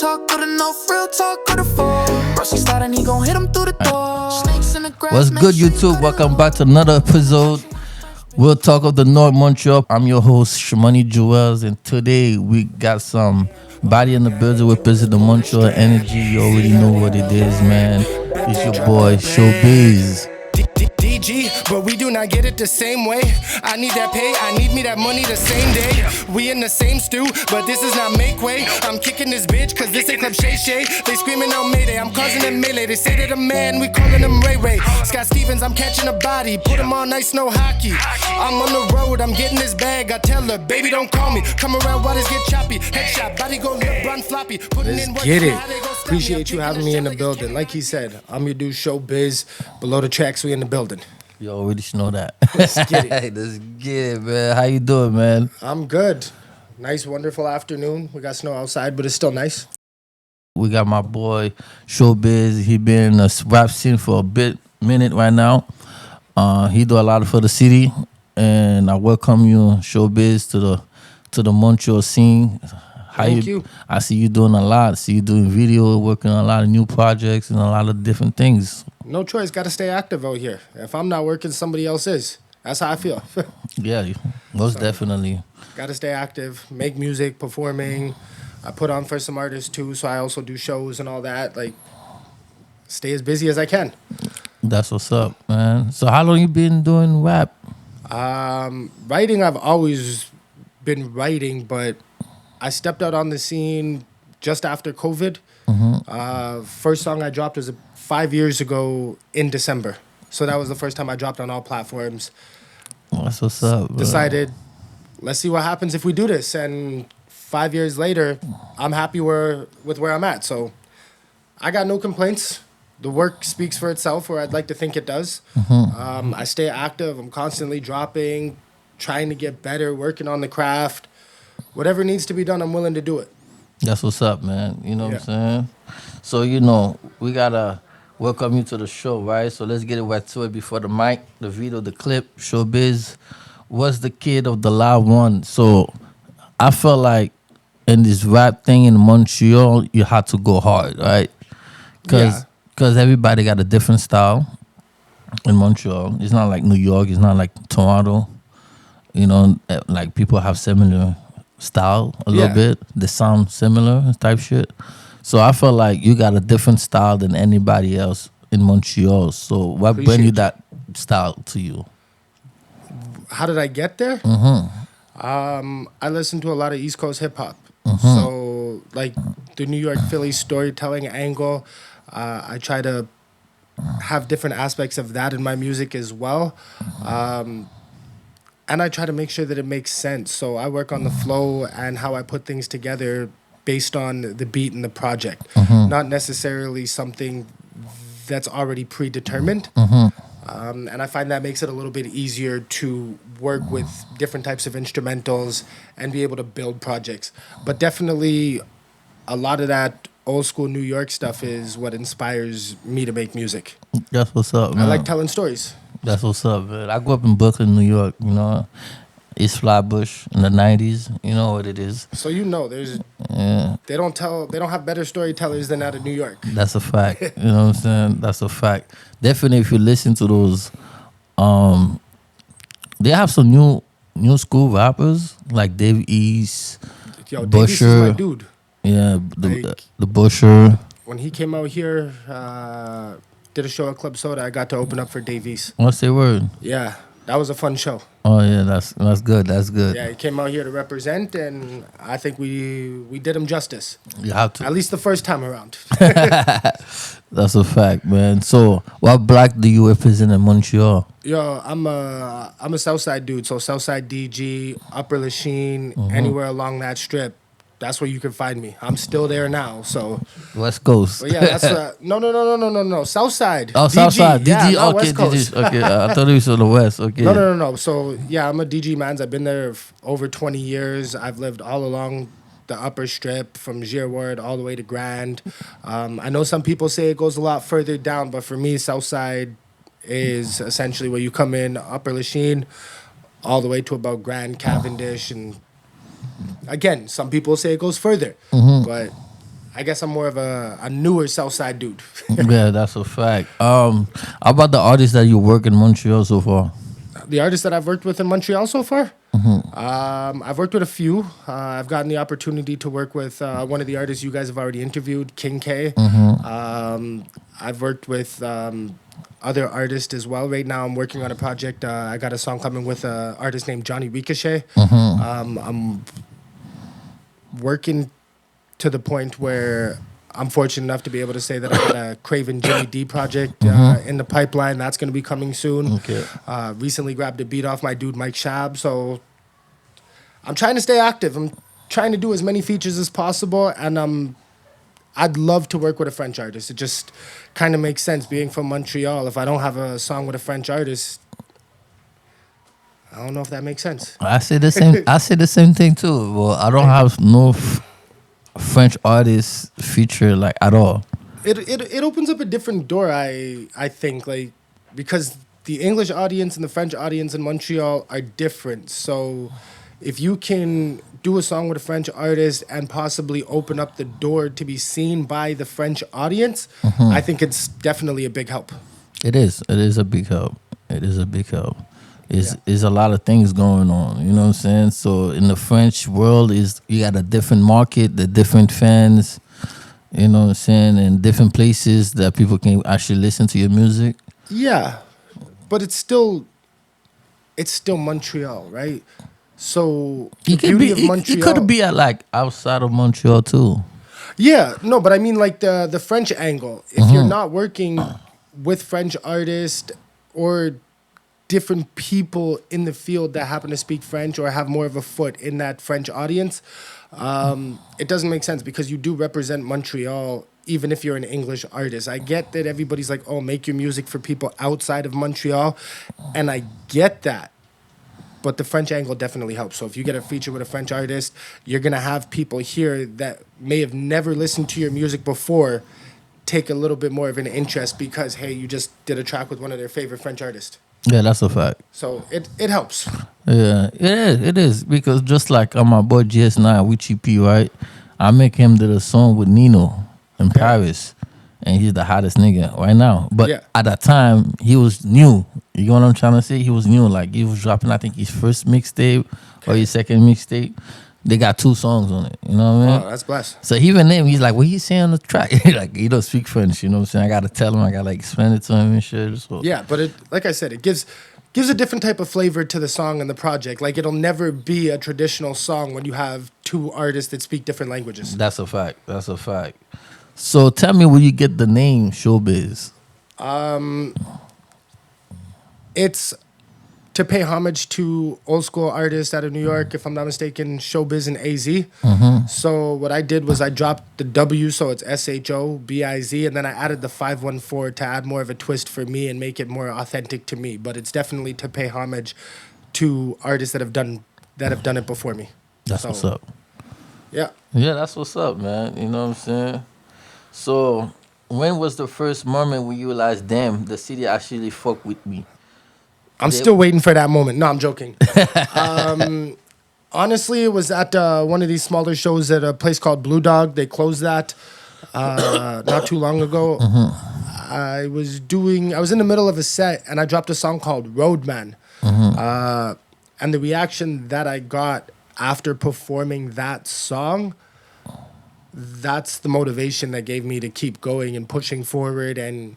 talk or the no real talk or the fall. Brush start and he gon' hit him through the door. Snakes in the grass. What's good, YouTube? Welcome back to another episode. We'll talk of the North Montreal. I'm your host, Shmoney Jewels, and today we got some body in the building with the Montreal energy. You already know what it is, man. It's your boy, Showbiz. DG, but we do not get it the same way. I need that pay, I need me that money the same day. We in the same stew, but this is not make way. I'm kicking this bitch, cause this ain't Club Shay Shay. They screaming out Mayday, I'm causing them melee. They say that a man, we calling him Ray Ray. Scott Stevens, I'm catching a body, put him on ice, no hockey. I'm on the road, I'm getting this bag. I tell her, baby, don't call me. Come around, waters get choppy. Headshot, body go LeBron floppy. Putting in work, get it. Appreciate you having me in the building. Like he said, I'm your dude, Showbiz. Below the tracks, we in the building. You already know that. Let's get it. Let's get it, man. How you doing, man? I'm good. Nice, wonderful afternoon. We got snow outside, but it's still nice. We got my boy Showbiz. He been in the rap scene for a minute right now. He do a lot for the city, and I welcome you, Showbiz, to the Montreal scene. Thank you. I see you doing a lot. See you doing video, working on a lot of new projects and a lot of different things. No choice. Got to stay active out here. If I'm not working, somebody else is. That's how I feel. Yeah, most definitely. Got to stay active, make music, performing. I put on for some artists too, so I also do shows and all that. Like, stay as busy as I can. That's what's up, man. So how long you been doing rap? Writing, I've always been writing, but I stepped out on the scene just after COVID. First song I dropped was 5 years ago in December. So that was the first time I dropped on all platforms. That's what's up, bro. Decided, let's see what happens if we do this. And 5 years later, I'm happy with where I'm at. So I got no complaints. The work speaks for itself, or I'd like to think it does. I stay active. I'm constantly dropping, trying to get better, working on the craft. Whatever needs to be done, I'm willing to do it. That's what's up, man. You know what I'm saying? So, we got to welcome you to the show, right? So let's get it right to it before the mic, the video, the clip. Showbiz was the kid of the loud one. So I felt like in this rap thing in Montreal, you had to go hard, right? Because everybody got a different style in Montreal. It's not like New York. It's not like Toronto. Like people have similar style a little bit. They sound similar type shit. So I felt like you got a different style than anybody else in Montreal. So what brought you that style to you? How did I get there? I listened to a lot of East Coast hip hop. So like the New York Philly storytelling angle, I try to have different aspects of that in my music as well. And I try to make sure that it makes sense. So I work on the flow and how I put things together based on the beat and the project. Not necessarily something that's already predetermined. And I find that makes it a little bit easier to work with different types of instrumentals and be able to build projects. But definitely a lot of that old school New York stuff is what inspires me to make music. That's what's up, man. I like telling stories. That's what's up, man. I grew up in Brooklyn, New York, East Flatbush in the 90s. You know what it is. So they don't have better storytellers than out of New York. That's a fact. You know what I'm saying? That's a fact. Definitely if you listen to those, they have some new school rappers like Dave East, Yo, Busher. Dave East is my dude. Yeah, the Busher. When he came out here, did a show at Club Soda, I got to open up for Dave East. What's the word? Yeah, that was a fun show. Oh yeah, that's good. That's good. Yeah, he came out here to represent, and I think we did him justice. You have to. At least the first time around. That's a fact, man. So, what block do you represent in Montreal? Yo, I'm a Southside dude, so Southside DG, Upper Lachine, anywhere along that strip. That's where you can find me. I'm still there now, so. West Coast. But yeah, that's no. Southside. Oh, Southside. DG. Yeah, Okay, West Coast. DG. Okay, I thought it was on the West. Okay. No. So yeah, I'm a DG mans. I've been there over 20 years. I've lived all along the upper strip from Sherwood all the way to Grand. I know some people say it goes a lot further down, but for me, Southside is essentially where you come in Upper Lachine all the way to about Grand, Cavendish, and again, some people say it goes further, but I guess I'm more of a newer Southside dude. Yeah, that's a fact. How about the artists that you work in Montreal so far? The artists that I've worked with in Montreal so far, I've worked with a few. I've gotten the opportunity to work with one of the artists you guys have already interviewed, King K. I've worked with other artists as well. Right now, I'm working on a project. I got a song coming with an artist named Johnny Ricochet. I'm working to the point where I'm fortunate enough to be able to say that I got a Craven Jimmy D project in the pipeline. That's going to be coming soon. Okay. Recently grabbed a beat off my dude Mike Shab. So I'm trying to stay active. I'm trying to do as many features as possible, and I'd love to work with a French artist. It just kind of makes sense being from Montreal. If I don't have a song with a French artist, I don't know if that makes sense. I say the same. I say the same thing too. Well, I don't have no French artists feature like at all. It opens up a different door. I think like because the English audience and the French audience in Montreal are different. So if you can do a song with a French artist and possibly open up the door to be seen by the French audience, I think it's definitely a big help. It is. It is a big help. It is a big help. Is a lot of things going on, you know what I'm saying? So in the French world, you got a different market, the different fans, you know what I'm saying, and different places that people can actually listen to your music. Yeah, but it's still Montreal, right? So the beauty of Montreal, It could be at like outside of Montreal too. Yeah, no, but I mean like the French angle. If you're not working with French artists or different people in the field that happen to speak French or have more of a foot in that French audience, it doesn't make sense because you do represent Montreal even if you're an English artist. I get that everybody's like, oh, make your music for people outside of Montreal, and I get that. But the French angle definitely helps. So if you get a feature with a French artist, you're going to have people here that may have never listened to your music before take a little bit more of an interest because, hey, you just did a track with one of their favorite French artists. Yeah, that's a fact. So it helps. Yeah, it is. Because just like my boy GS9 with EP, right? I make him do a song with Nino in Paris. And he's the hottest nigga right now. But at that time, he was new. You know what I'm trying to say? He was new. Like, he was dropping, I think, his first mixtape or his second mixtape. They got 2 songs on it. You know what I mean? Oh, that's blessed. So even then, he's like, what he saying on the track? Like, he don't speak French. You know what I'm saying? I got to tell him. I got to, like, explain it to him and shit. So. Yeah, but like I said, it gives a different type of flavor to the song and the project. Like, it'll never be a traditional song when you have 2 artists that speak different languages. That's a fact. That's a fact. So tell me where you get the name Showbiz. It's to pay homage to old school artists out of New York, if I'm not mistaken, Showbiz and AZ. So what I did was I dropped the W, so it's SHOBIZ, and then I added the 514 to add more of a twist for me and make it more authentic to me. But it's definitely to pay homage to artists that have done it before me. That's what's up. Yeah. Yeah, that's what's up, man. You know what I'm saying? So, when was the first moment when you realized, damn, the city actually fuck with me? I'm still waiting for that moment. No, I'm joking. Honestly, it was at one of these smaller shows at a place called Blue Dog. They closed that not too long ago. I was in the middle of a set, and I dropped a song called Roadman. And the reaction that I got after performing that song, that's the motivation that gave me to keep going and pushing forward. And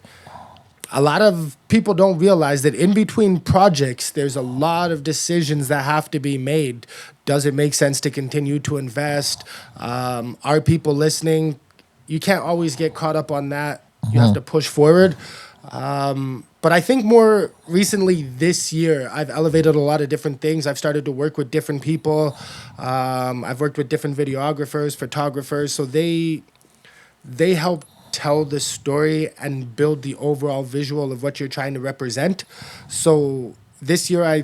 a lot of people don't realize that in between projects, there's a lot of decisions that have to be made. Does it make sense to continue to invest? Are people listening? You can't always get caught up on that. You have to push forward. But I think more recently this year, I've elevated a lot of different things. I've started to work with different people. I've worked with different videographers, photographers. So they help tell the story and build the overall visual of what you're trying to represent. So this year, I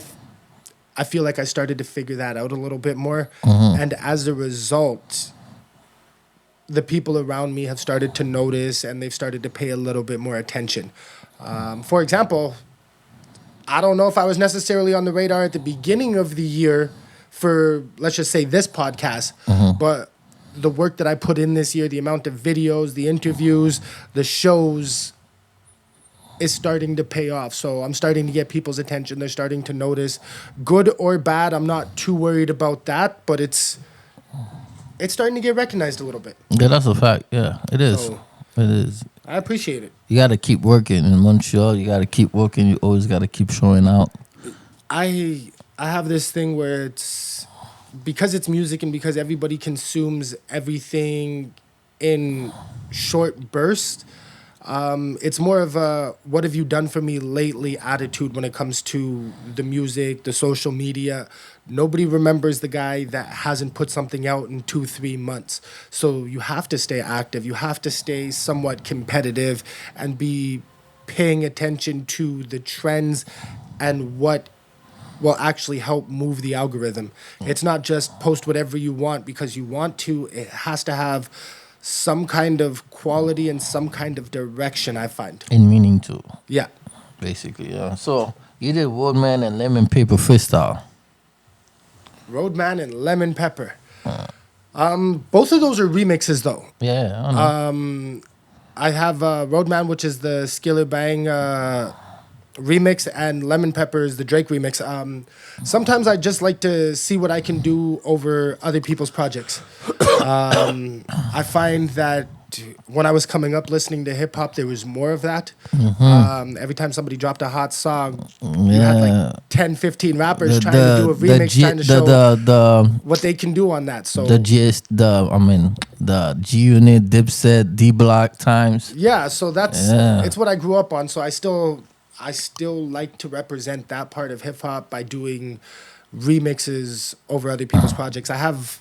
feel like I started to figure that out a little bit more. And as a result, the people around me have started to notice and they've started to pay a little bit more attention. For example, I don't know if I was necessarily on the radar at the beginning of the year for, let's just say, this podcast, but the work that I put in this year, the amount of videos, the interviews, the shows is starting to pay off. So I'm starting to get people's attention. They're starting to notice. Good or bad, I'm not too worried about that, but it's starting to get recognized a little bit. Yeah, that's a fact. Yeah, it is. So, it is. I appreciate it. You got to keep working in Montreal. You got to keep working. You always got to keep showing out. I have this thing where it's because it's music and because everybody consumes everything in short bursts. It's more of a what have you done for me lately attitude when it comes to the music, the social media. Nobody remembers the guy that hasn't put something out in 2-3 months. So you have to stay active. You have to stay somewhat competitive and be paying attention to the trends and what will actually help move the algorithm. It's not just post whatever you want because you want to. It has to have some kind of quality and some kind of direction, I find. In meaning too. Yeah. Basically, yeah. So you did Roadman and Lemon Paper freestyle. Roadman and Lemon Pepper. Both of those are remixes, though. Yeah, I know. I have Roadman, which is the Skiller Bang remix, and Lemon Pepper is the Drake remix. Sometimes I just like to see what I can do over other people's projects. I find that when I was coming up listening to hip hop, there was more of that. Every time somebody dropped a hot song, you had like 10, 15 rappers trying to do a remix, trying to show what they can do on that. So the G Unit, Dipset, D Block times. yeah, so it's what I grew up on. So I still like to represent that part of hip hop by doing remixes over other people's projects. I have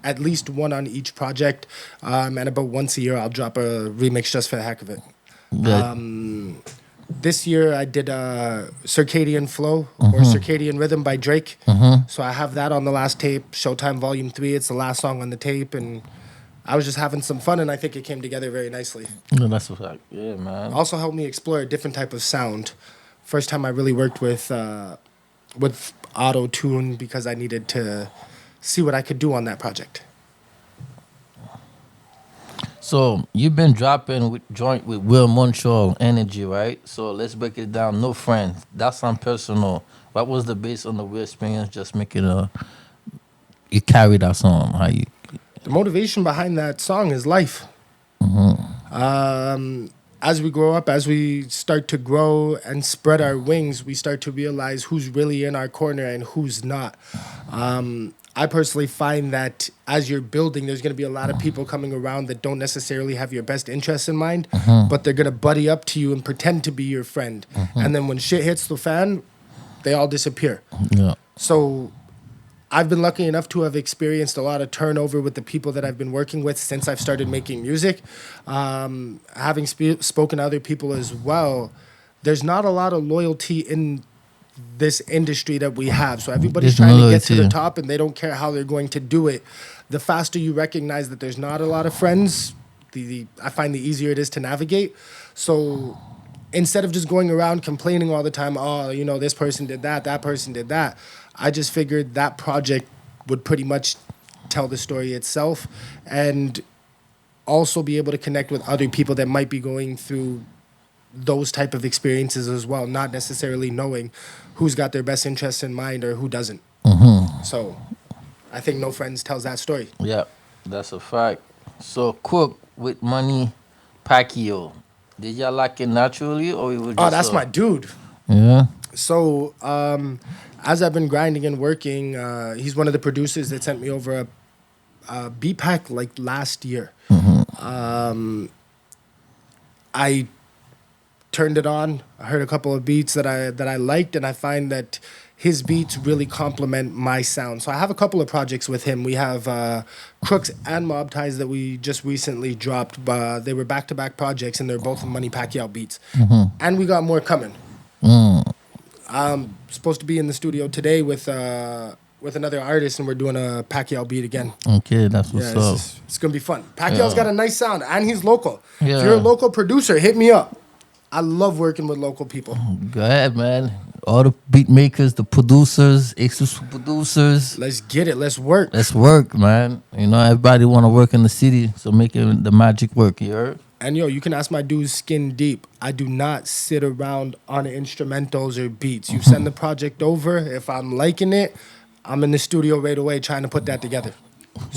at least one on each project, and about once a year I'll drop a remix just for the heck of it. Yeah. This year I did Circadian Flow or Circadian Rhythm by Drake. So I have that on the last tape, Showtime Volume 3. It's the last song on the tape, and I was just having some fun, and I think it came together very nicely. No, that's a fact. Yeah, man. Also helped me explore a different type of sound. First time I really worked with auto-tune because I needed to see what I could do on that project. So you've been dropping with joint with Will Montreal Energy, right? So let's break it down. No Friends. That sound personal. What was the base on the Will experience? Just making you carry that song. How you? The motivation behind that song is life. As we grow up, as we start to grow and spread our wings, we start to realize who's really in our corner and who's not. I personally find that as you're building, there's going to be a lot of people coming around that don't necessarily have your best interests in mind, but they're going to buddy up to you and pretend to be your friend. And then when shit hits the fan, they all disappear. Yeah. So I've been lucky enough to have experienced a lot of turnover with the people that I've been working with since I've started making music. Having spoken to other people as well, there's not a lot of loyalty in this industry that we have. So everybody's trying to get to the top and they don't care how they're going to do it. The faster you recognize that there's not a lot of friends, I find the easier it is to navigate. So instead of just going around complaining all the time, oh, you know, this person did that person did that, I just figured that project would pretty much tell the story itself and also be able to connect with other people that might be going through those type of experiences as well, not necessarily knowing who's got their best interests in mind or who doesn't. So I think No Friends tells that story. Yeah, that's a fact. So Cook with Money Pacquiao. Did y'all like it naturally or you would just... Oh, that's my dude. Yeah. So as I've been grinding and working, he's one of the producers that sent me over a beat pack like last year. I turned it on. I heard a couple of beats that I liked, and I find that his beats really complement my sound. So I have a couple of projects with him. We have Crooks and Mob Ties that we just recently dropped. They were back-to-back projects, and they're both Money Pacquiao beats. And we got more coming. I'm supposed to be in the studio today with another artist, and we're doing a Pacquiao beat again. Okay, that's what's up. It's going to be fun. Pacquiao's got a nice sound, and he's local. Yeah. If you're a local producer, hit me up. I love working with local people. Go ahead, man. all the beat makers, the producers, exclusive producers. Let's get it. Let's work. Let's work, man. You know, everybody want to work in the city, so making the magic work. You heard? And yo, you can ask my dudes Skin Deep. I do not sit around on instrumentals or beats. You send the project over. If I'm liking it, I'm in the studio right away trying to put that together.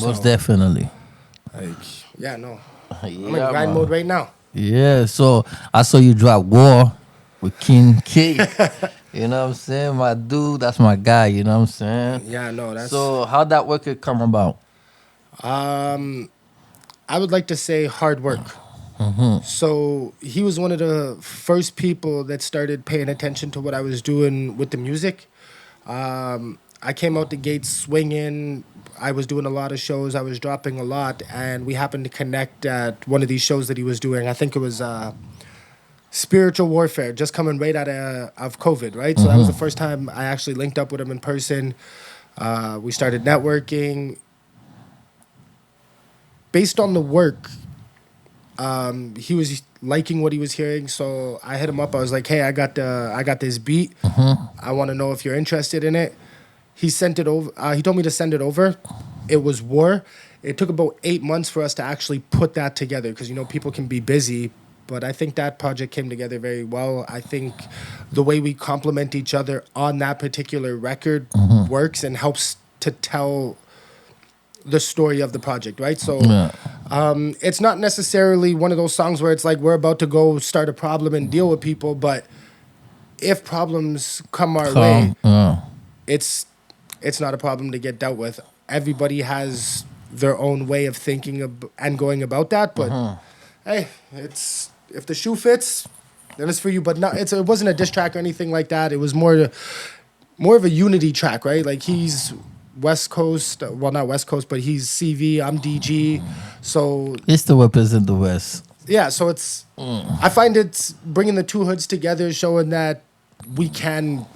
Most definitely. Like, yeah, no. I'm in Yeah, grind man. mode right now. Yeah, so I saw you drop War with King K. You know what I'm saying? My dude, that's my guy, you know what I'm saying? Yeah, no, that's... So how'd that work come about? I would like to say hard work. So he was one of the first people that started paying attention to what I was doing with the music. I came out the gate swinging. I was doing a lot of shows. I was dropping a lot. And we happened to connect at one of these shows that he was doing. I think it was Spiritual Warfare, just coming right out of COVID, right? So that was the first time I actually linked up with him in person. We started networking. Based on the work, he was liking what he was hearing, so I hit him up. I was like, "Hey, I got this beat. I want to know if you're interested in it." He sent it over. He told me to send it over. It was War. It took about 8 months for us to actually put that together because, you know, people can be busy. But I think that project came together very well. I think the way we complement each other on that particular record works and helps to tell the story of the project, right? So it's not necessarily one of those songs where it's like we're about to go start a problem and deal with people, but if problems come our way, it's not a problem to get dealt with. Everybody has their own way of thinking and going about that, but hey, it's if the shoe fits, then it's for you. But not, it wasn't a diss track or anything like that. It was more of a unity track, right? Like he's West Coast, well, not West Coast, but he's CV, I'm DG. So It's the represent the West. yeah, so it's I find it's bringing the two hoods together, showing that we can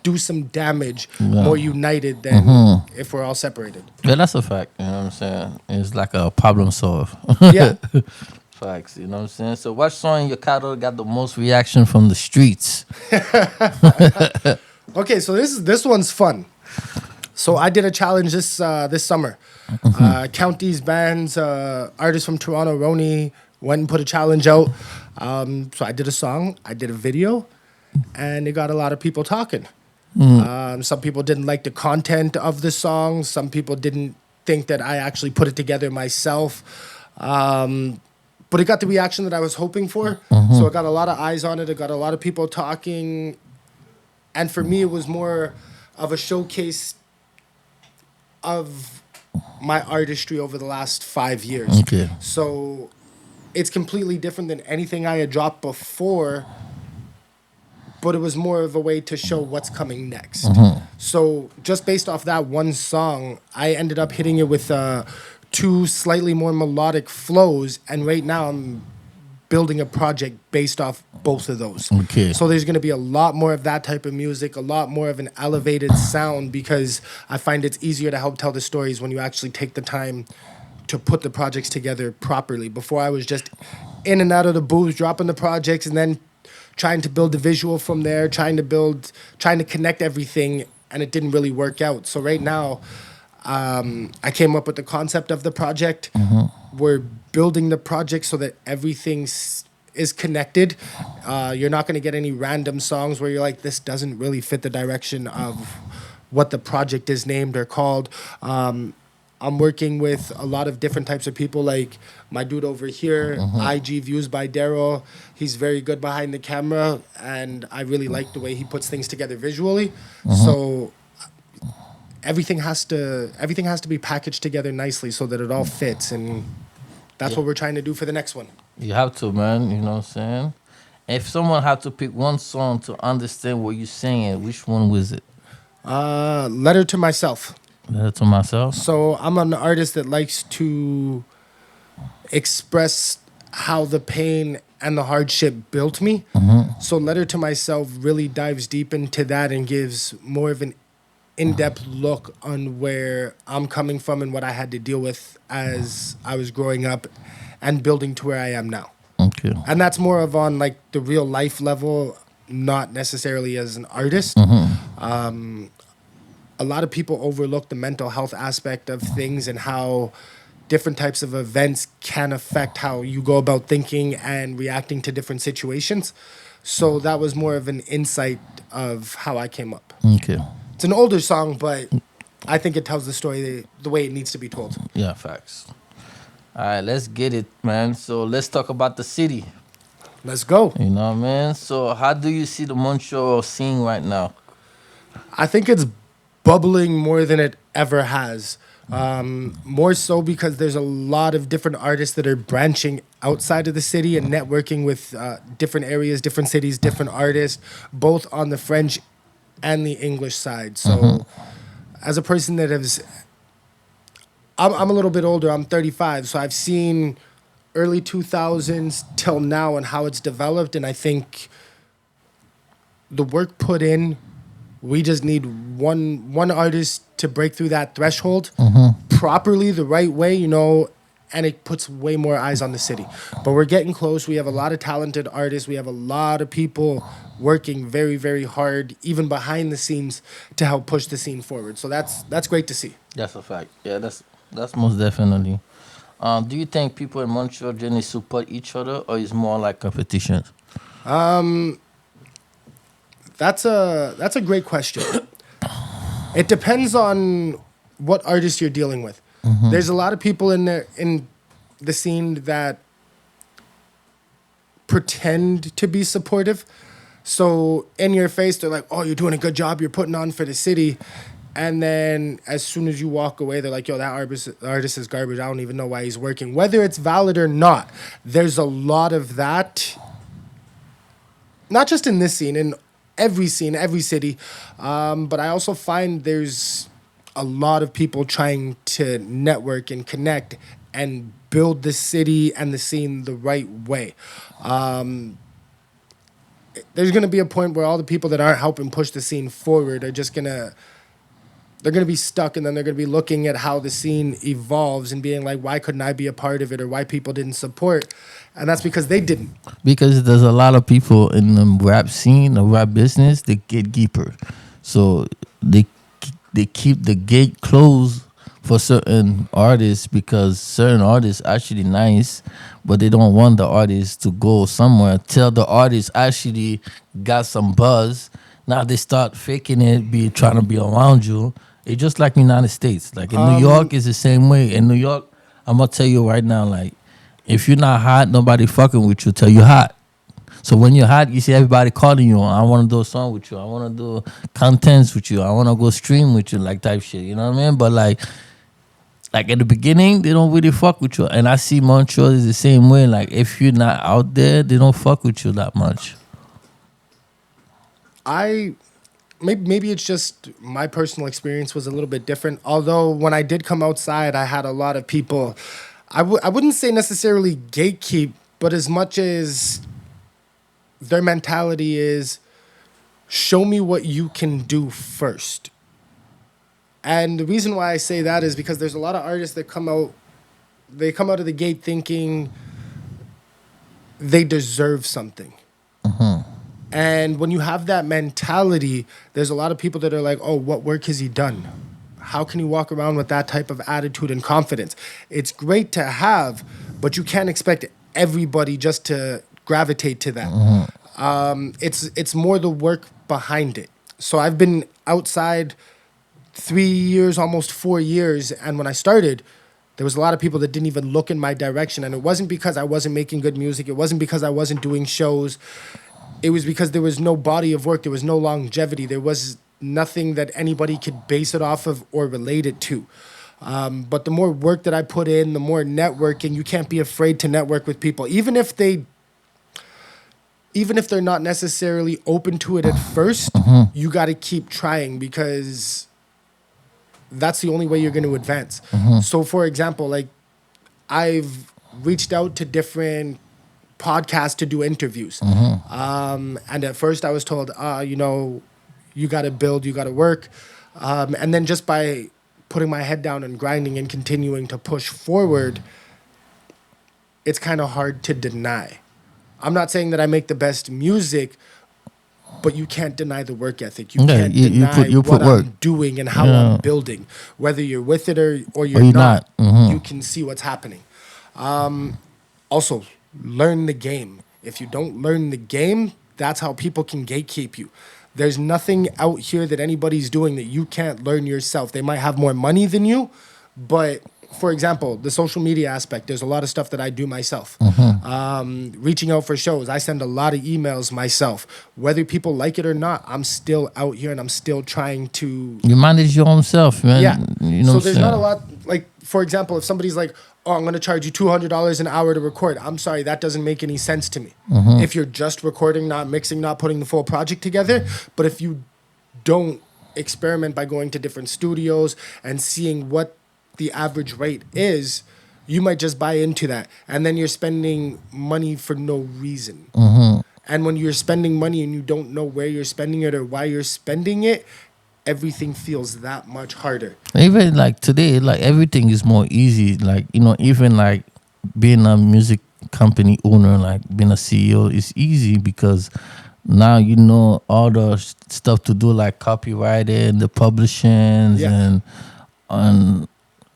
do some damage more united than if we're all separated. Yeah, that's a fact. You know what I'm saying? It's like a problem solve. Yeah. Facts. You know what I'm saying? So what song in your catalog got the most reaction from the streets? Okay, so this one's fun. So I did a challenge this summer. Counties bands, artists from Toronto, Roni, went and put a challenge out. So I did a song, I did a video, and it got a lot of people talking. Some people didn't like the content of the song. Some people didn't think that I actually put it together myself. But it got the reaction that I was hoping for. So it got a lot of eyes on it. It got a lot of people talking. And for me, it was more of a showcase of my artistry over the last 5 years. Okay. So it's completely different than anything I had dropped before, but it was more of a way to show what's coming next. So just based off that one song, I ended up hitting it with 2 slightly more melodic flows, and right now I'm building a project based off both of those. Okay. So there's going to be a lot more of that type of music, a lot more of an elevated sound, because I find it's easier to help tell the stories when you actually take the time to put the projects together properly. Before I was just in and out of the booth, dropping the projects, and then trying to build the visual from there, trying to connect everything, and it didn't really work out. So right now, I came up with the concept of the project. We're building the project so that everything is connected. You're not going to get any random songs where you're like, this doesn't really fit the direction of what the project is named or called. I'm working with a lot of different types of people, like my dude over here, IG Views by Daryl. He's very good behind the camera, and I really like the way he puts things together visually. So everything has to be packaged together nicely so that it all fits, and that's what we're trying to do for the next one. You have to, man. You know what I'm saying? If someone had to pick one song to understand what you're saying, which one was it? Letter to Myself. Letter to Myself? So I'm an artist that likes to express how the pain and the hardship built me. So Letter to Myself really dives deep into that and gives more of an in-depth look on where I'm coming from and what I had to deal with as I was growing up and building to where I am now. Okay. And that's more of on like the real life level. not necessarily as an artist. A lot of people overlook the mental health aspect of things and how different types of events can affect how you go about thinking and reacting to different situations. So that was more of an insight of how I came up. Okay. It's an older song, but I think it tells the story the way it needs to be told. Yeah, facts. All right, let's get it, man. So let's talk about the city. Let's go. You know what I mean? So how do you see the Montreal scene right now? I think it's bubbling more than it ever has. More so because there's a lot of different artists that are branching outside of the city and networking with different areas, different cities, different artists, both on the French and the English side. So as a person that has... I'm a little bit older. I'm 35, so I've seen early 2000s till now and how it's developed, and I think the work put in, we just need one artist to break through that threshold properly, the right way, you know, and it puts way more eyes on the city. But we're getting close. We have a lot of talented artists. We have a lot of people working very, very hard, even behind the scenes, to help push the scene forward. So that's great to see. That's a fact. Yeah, that's most definitely. Do you think people in Montreal generally support each other, or is more like competition? That's a great question. It depends on what artist you're dealing with. There's a lot of people in the scene that pretend to be supportive. So in your face, they're like, "Oh, you're doing a good job. You're putting on for the city." And then as soon as you walk away, they're like, "Yo, that artist is garbage. I don't even know why he's working." Whether it's valid or not, there's a lot of that. Not just in this scene, in every scene, every city. But I also find there's a lot of people trying to network and connect and build the city and the scene the right way. There's going to be a point where all the people that aren't helping push the scene forward are just they're going to be stuck, and then they're going to be looking at how the scene evolves and being like, why couldn't I be a part of it, or why people didn't support? And that's because they didn't. Because there's a lot of people in the rap scene, the rap business, the gatekeeper. So they keep the gate closed for certain artists, because certain artists actually nice, but they don't want the artist to go somewhere till the artist actually got some buzz. Now they start faking it, trying to be around you. It's just like United States. Like in New York, it's the same way. In New York, I'm gonna tell you right now, like, if you're not hot, nobody fucking with you till you're hot. So when you're hot, you see everybody calling you. I want to do a song with you. I want to do contents with you. I want to go stream with you, like type shit. You know what I mean? But like at the beginning, they don't really fuck with you. And I see Montreal is the same way. Like if you're not out there, they don't fuck with you that much. Maybe it's just my personal experience was a little bit different. Although when I did come outside, I had a lot of people. I wouldn't say necessarily gatekeep, but as much as their mentality is, show me what you can do first. And the reason why I say that is because there's a lot of artists that come out of the gate thinking they deserve something. And when you have that mentality, there's a lot of people that are like, oh, what work has he done? How can he walk around with that type of attitude and confidence? It's great to have, but you can't expect everybody just to gravitate to that. It's more the work behind it. So I've been outside 3 years, almost 4 years, and when I started, there was a lot of people that didn't even look in my direction, and it wasn't because I wasn't making good music. It wasn't because I wasn't doing shows. It was because there was no body of work. There was no longevity. There was nothing that anybody could base it off of or relate it to. But the more work that I put in, the more networking. You can't be afraid to network with people, even if they're not necessarily open to it at first. You got to keep trying, because that's the only way you're going to advance. So, for example, like I've reached out to different podcasts to do interviews. And at first I was told, you got to build, you got to work. And then just by putting my head down and grinding and continuing to push forward, it's kind of hard to deny. I'm not saying that I make the best music, but you can't deny the work ethic. You Yeah, can't you deny put- you what put work. I'm doing and how Yeah. I'm building. Whether you're with it or you're you're not, not. Mhm. you can see what's happening. Also, learn the game. If you don't learn the game, that's how people can gatekeep you. There's nothing out here that anybody's doing that you can't learn yourself. They might have more money than you, but for example, the social media aspect, there's a lot of stuff that I do myself. Reaching out for shows, I send a lot of emails myself. Whether people like it or not, I'm still out here and I'm still trying to. You manage your own self, man. Yeah. You know So what I'm there's not a saying? lot, like, for example, if somebody's like, oh, I'm going to charge you $200 an hour to record. I'm sorry, that doesn't make any sense to me. If you're just recording, not mixing, not putting the full project together. But if you don't experiment by going to different studios and seeing what the average rate is, you might just buy into that. And then you're spending money for no reason. And when you're spending money and you don't know where you're spending it or why you're spending it, everything feels that much harder. Even like today, like everything is more easy. Like, you know, even like being a music company owner, like being a CEO is easy because now you know all the stuff to do, like copywriting, the publishing, Yeah. and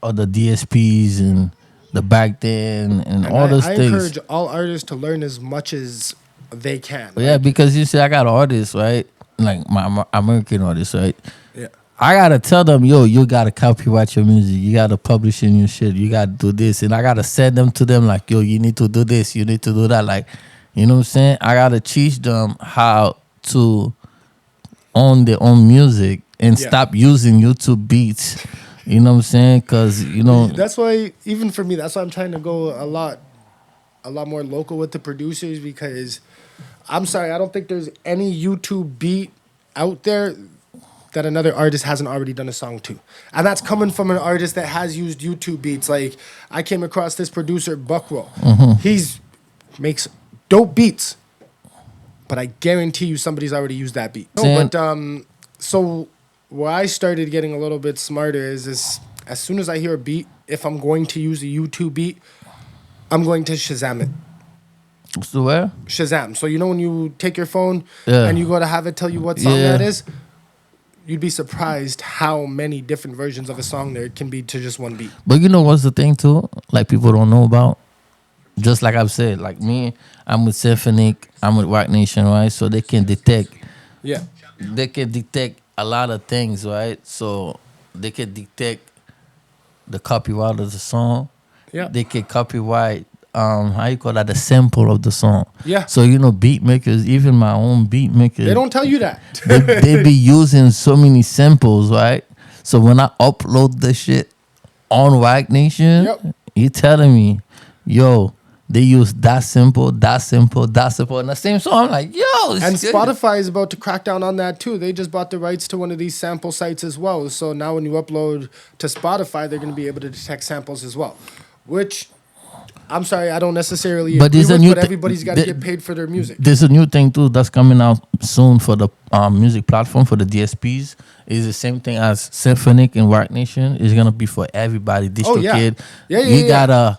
all the DSPs and the back then and all those I things. encourage all artists to learn as much as they can. Yeah, because you see, I got artists, right? Like my American artists, right? Yeah. I gotta tell them, yo, you gotta copyright your music, you gotta publish in your shit, you gotta do this, and I gotta send them to them like, yo, you need to do this, you need to do that, like, you know what I'm saying? I gotta teach them how to own their own music and Yeah. stop using YouTube beats. You know what I'm saying? Because you know, That's why, even for me, that's why I'm trying to go a lot more local with the producers, because I'm sorry, I don't think there's any YouTube beat out there that another artist hasn't already done a song to. And that's coming from an artist that has used YouTube beats. Like, I came across this producer, Buckroll. He's makes dope beats, but I guarantee you somebody's already used that beat. No, Sam- but so where I started getting a little bit smarter is as soon as I hear a beat, if I'm going to use a YouTube beat, I'm going to Shazam it. so where? Shazam. So you know when you take your phone Yeah. and you go to have it tell you what song Yeah. that is? You'd be surprised how many different versions of a song there can be to just one beat. But you know what's the thing too? Like people don't know about. Just like I've said, like me, I'm with Symphonic, I'm with Rock Nation, right? So they can detect Yeah. a lot of things, right? So they can detect the copyright of the song. Yeah. They can copyright how you call that, the sample of the song. Yeah. So you know, beat makers, even my own beat makers, They don't tell you that. they be using so many samples, right? So when I upload the shit on Rock Nation, Yep. you telling me, yo, they use that sample, in the same song. I'm like, yo, it's And good. Spotify is about to crack down on that too. They just bought the rights to one of these sample sites as well. So now when you upload to Spotify, they're going to be able to detect samples as well. Which, I'm sorry, I don't necessarily But agree there's a with, new but thi- everybody's got to the- get paid for their music. There's a new thing too that's coming out soon for the music platform for the DSPs. It's the same thing as Symphonic and Rock Nation. It's gonna be for everybody. DistroKid. Yeah, You gotta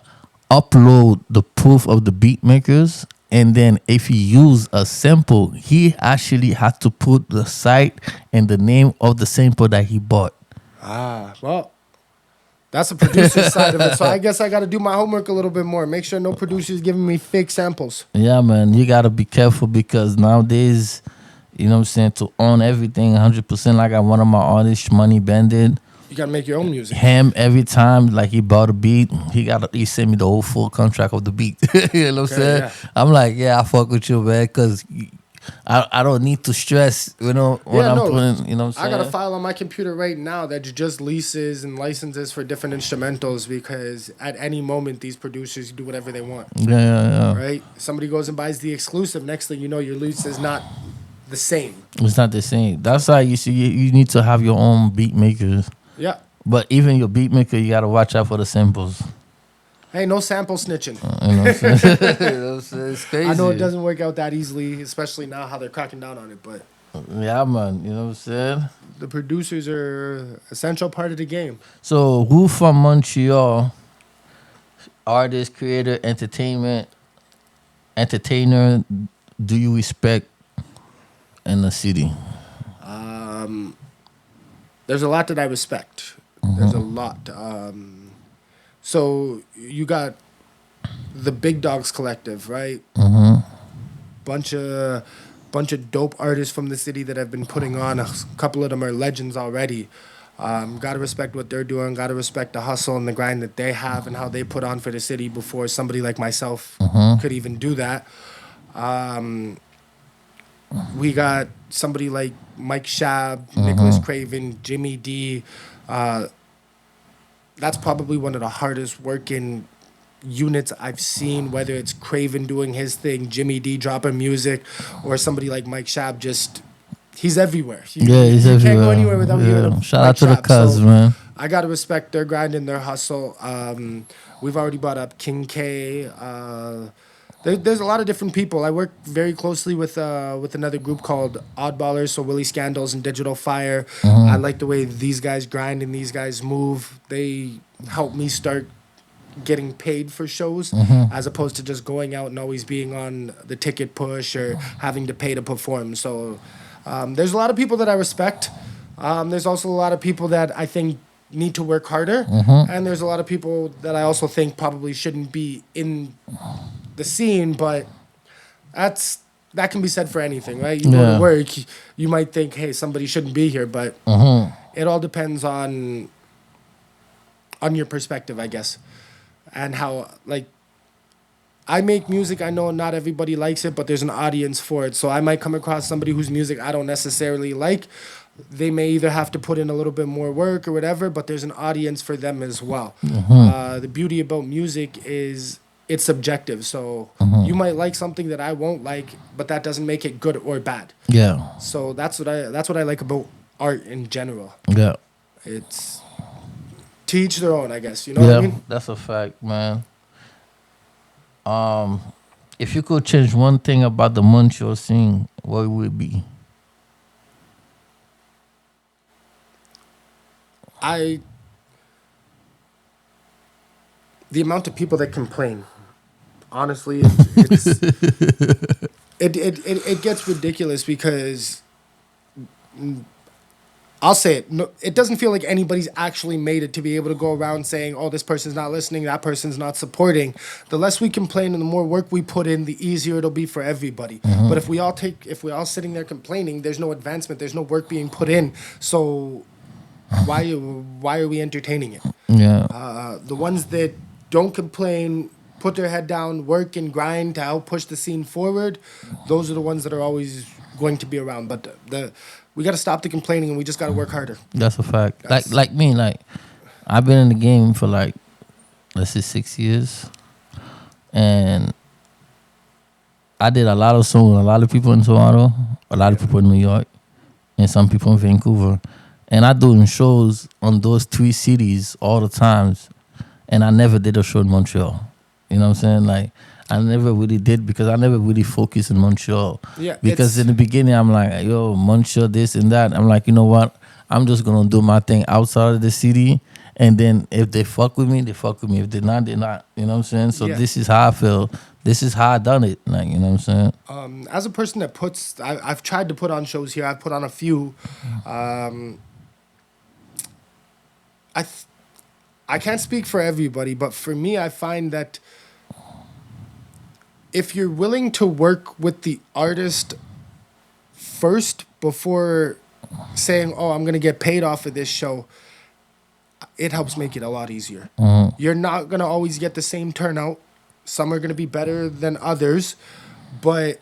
upload the proof of the beat makers, and then if he use a sample, he actually had to put the site and the name of the sample that he bought. Well, that's the producer side of it. So I guess I got to do my homework a little bit more. Make sure no producers giving me fake samples. Yeah, man, you gotta be careful because nowadays, you know what I'm saying, to own everything 100%. Like I one of my artists, Money Bandit, You got to make your own music. him every time like he bought a beat, he sent me the whole full contract of the beat. You know what I'm saying? yeah. I'm like, yeah, I fuck with you, man, because I don't need to stress, you know, when I'm putting, you know what I'm I saying? got a file on my computer right now that just leases and licenses for different instrumentals, because at any moment these producers do whatever they want. Yeah. Right? Somebody goes and buys the exclusive. Next thing you know, your lease is not the same. It's not the same. That's why you see you need to have your own beat makers. Yeah. But even your beat maker, you gotta watch out for the samples. Hey, no sample snitching. You know what I'm saying? You know what I'm saying? It's crazy. I know it doesn't work out that easily, especially now how they're cracking down on it, but Yeah, man. You know what I'm saying? the producers are an essential part of the game. So, who from Montreal, artist, creator, entertainer, do you respect in the city? There's a lot that I respect. There's a lot. So you got the Big Dogs Collective, right? Bunch of dope artists from the city that have been putting on. A couple of them are legends already. Gotta respect what they're doing. Gotta respect the hustle and the grind that they have and how they put on for the city before somebody like myself could even do that. We got somebody like Mike Shab, Nicholas Craven, Jimmy D. That's probably one of the hardest working units I've seen, whether it's Craven doing his thing, Jimmy D dropping music, or somebody like Mike Shab just... He's everywhere. He's you everywhere. Can't go anywhere without hearing him. Shout out to the cuz, man. I gotta respect their grind and their hustle. We've already brought up King K. There's a lot of different people. I work very closely with another group called Oddballers, so Willie Scandals and Digital Fire. I like the way these guys grind and these guys move. They help me start getting paid for shows as opposed to just going out and always being on the ticket push or having to pay to perform. So there's a lot of people that I respect. There's also a lot of people that I think need to work harder. And there's a lot of people that I also think probably shouldn't be in the scene, but that can be said for anything, right? You go to work, you might think, hey, somebody shouldn't be here, but it all depends on your perspective, I guess. And how, like, I make music, I know not everybody likes it, but there's an audience for it. So I might come across somebody whose music I don't necessarily like. They may either have to put in a little bit more work or whatever, but there's an audience for them as well. The beauty about music is it's subjective. So you might like something that I won't like, but that doesn't make it good or bad. Yeah. So that's what I like about art in general. Yeah. It's to each their own, I guess. You know what I mean? That's a fact, man. If you could change one thing about the Montreal scene, what would it be? The amount of people that complain, honestly, it gets ridiculous because I'll say it. No, it doesn't feel like anybody's actually made it to be able to go around saying, oh, this person's not listening, that person's not supporting. The less we complain and the more work we put in, the easier it'll be for everybody. But if we all sitting there complaining, there's no advancement, there's no work being put in. So why are we entertaining it? Yeah. The ones that don't complain, put their head down, work and grind to help push the scene forward, those are the ones that are always going to be around. But we got to stop the complaining and we just got to work harder. That's a fact. Like me, I've been in the game for let's say 6 years, and I did a lot of songs with a lot of people in Toronto, a lot of people in New York, and some people in Vancouver. And I doing shows on those 3 cities all the times, and I never did a show in Montreal. You know what I'm saying? I never really did because I never really focused in Montreal. Yeah. Because in the beginning, I'm like, yo, Montreal, this and that. I'm like, you know what? I'm just going to do my thing outside of the city. And then if they fuck with me, they fuck with me. If they're not, they're not. You know what I'm saying? So this is how I feel. This is how I done it. You know what I'm saying? As a person that I've tried to put on shows here. I've put on a few. I can't speak for everybody, but for me, I find that if you're willing to work with the artist first before saying, oh, I'm going to get paid off of this show, it helps make it a lot easier. You're not going to always get the same turnout. Some are going to be better than others. But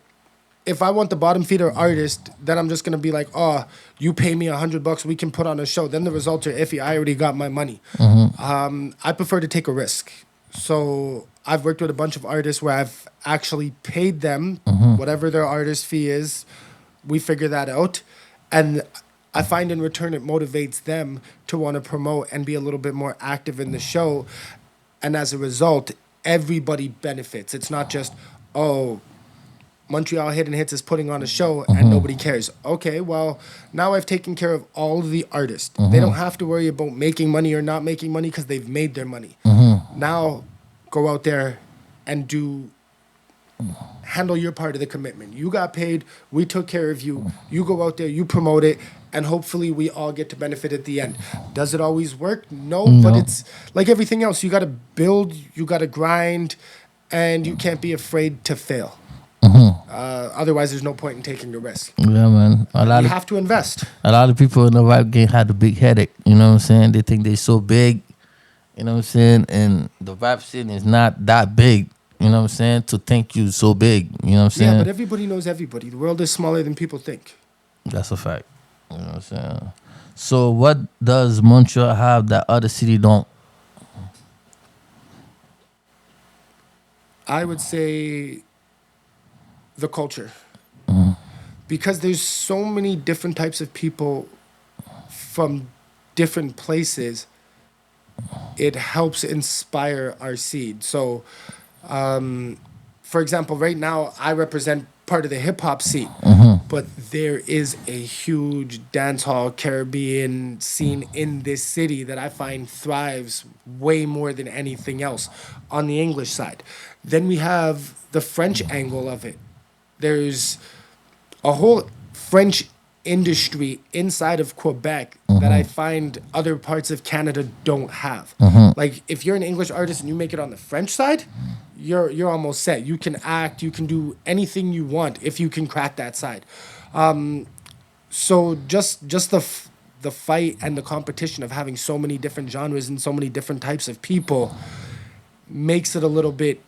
if I want the bottom feeder artist, then I'm just going to be like, oh, you pay me $100, we can put on a show. Then the results are iffy. I already got my money. I prefer to take a risk. So I've worked with a bunch of artists where I've actually paid them whatever their artist fee is. We figure that out. And I find in return it motivates them to want to promote and be a little bit more active in the show. And as a result, everybody benefits. It's not just, oh, Montreal Hidden Hits is putting on a show and nobody cares. Okay, well, now I've taken care of all of the artists. They don't have to worry about making money or not making money because they've made their money. Now go out there and do handle your part of the commitment. You got paid, we took care of you. You go out there, you promote it, and hopefully we all get to benefit at the end. Does it always work? No, but it's like everything else. You got to build, you got to grind, and you can't be afraid to fail. Otherwise, there's no point in taking the risk. Yeah, man. You have to invest. A lot of people in the rap game had a big headache. You know what I'm saying? They think they're so big. You know what I'm saying? And the rap scene is not that big. You know what I'm saying? To think you so big. You know what I'm saying? Yeah, but everybody knows everybody. The world is smaller than people think. That's a fact. You know what I'm saying? So what does Montreal have that other city don't? I would say the culture. Because there's so many different types of people from different places, it helps inspire our seed. So, for example, right now I represent part of the hip hop scene, but there is a huge dancehall Caribbean scene in this city that I find thrives way more than anything else on the English side. Then we have the French angle of it. There's a whole French industry inside of Quebec that I find other parts of Canada don't have. Like if you're an English artist and you make it on the French side, you're almost set. You can act, you can do anything you want if you can crack that side. So just the fight and the competition of having so many different genres and so many different types of people makes it a little bit,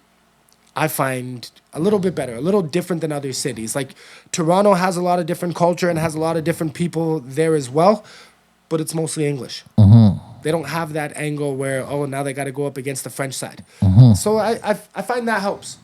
I find, a little bit better, a little different than other cities. Like Toronto has a lot of different culture and has a lot of different people there as well, but it's mostly English. They don't have that angle where, oh, now they got to go up against the French side. So I find that helps.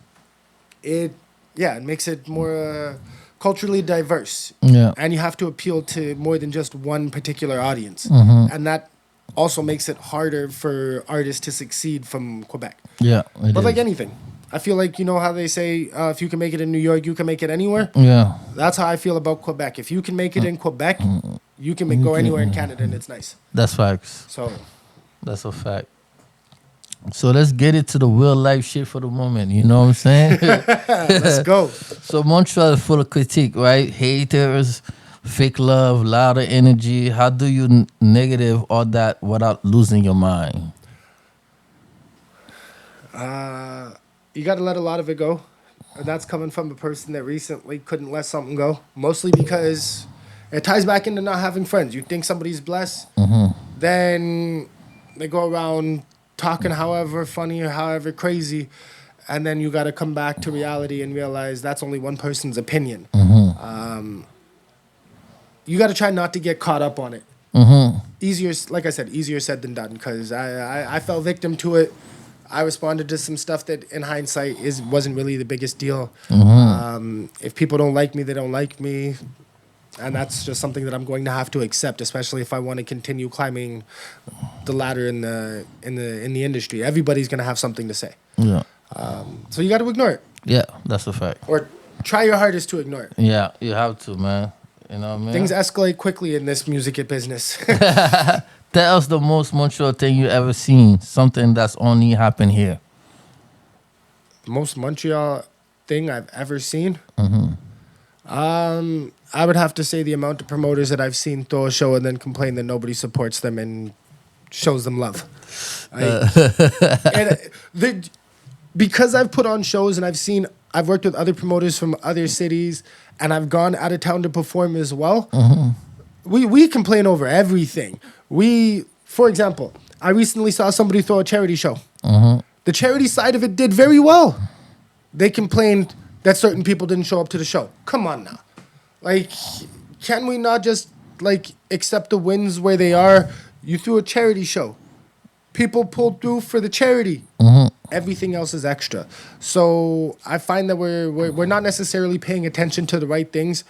It makes it more culturally diverse. Yeah. And you have to appeal to more than just one particular audience. And that also makes it harder for artists to succeed from Quebec. Yeah. But like anything, I feel like, you know how they say, if you can make it in New York, you can make it anywhere? Yeah. That's how I feel about Quebec. If you can make it in Quebec, you can go anywhere in Canada and it's nice. That's facts. So That's a fact. So let's get it to the real life shit for the moment. You know what I'm saying? let's go. So Montreal is full of critique, right? Haters, fake love, louder energy. How do you negative all that without losing your mind? You got to let a lot of it go. And that's coming from a person that recently couldn't let something go. Mostly because it ties back into not having friends. You think somebody's blessed, then they go around talking however funny or however crazy, and then you got to come back to reality and realize that's only one person's opinion. You got to try not to get caught up on it. Easier, like I said, easier said than done, because I fell victim to it. I responded to some stuff that, in hindsight, wasn't really the biggest deal. If people don't like me, they don't like me, and that's just something that I'm going to have to accept, especially if I want to continue climbing the ladder in the industry. Everybody's gonna have something to say. Yeah. So you got to ignore it, Yeah, that's a fact. or try your hardest to ignore it. Yeah, you have to, man. You know what I mean? Things escalate quickly in this music business. Tell us the most Montreal thing you ever seen. Something that's only happened here. Most Montreal thing I've ever seen. I would have to say the amount of promoters that I've seen throw a show and then complain that nobody supports them and shows them love. Because I've put on shows and I've worked with other promoters from other cities and I've gone out of town to perform as well. We complain over everything. For example, I recently saw somebody throw a charity show. The charity side of it did very well. They complained that certain people didn't show up to the show. Come on now. Like, can we not just, accept the wins where they are? You threw a charity show. People pulled through for the charity. Everything else is extra. So I find that we're not necessarily paying attention to the right things.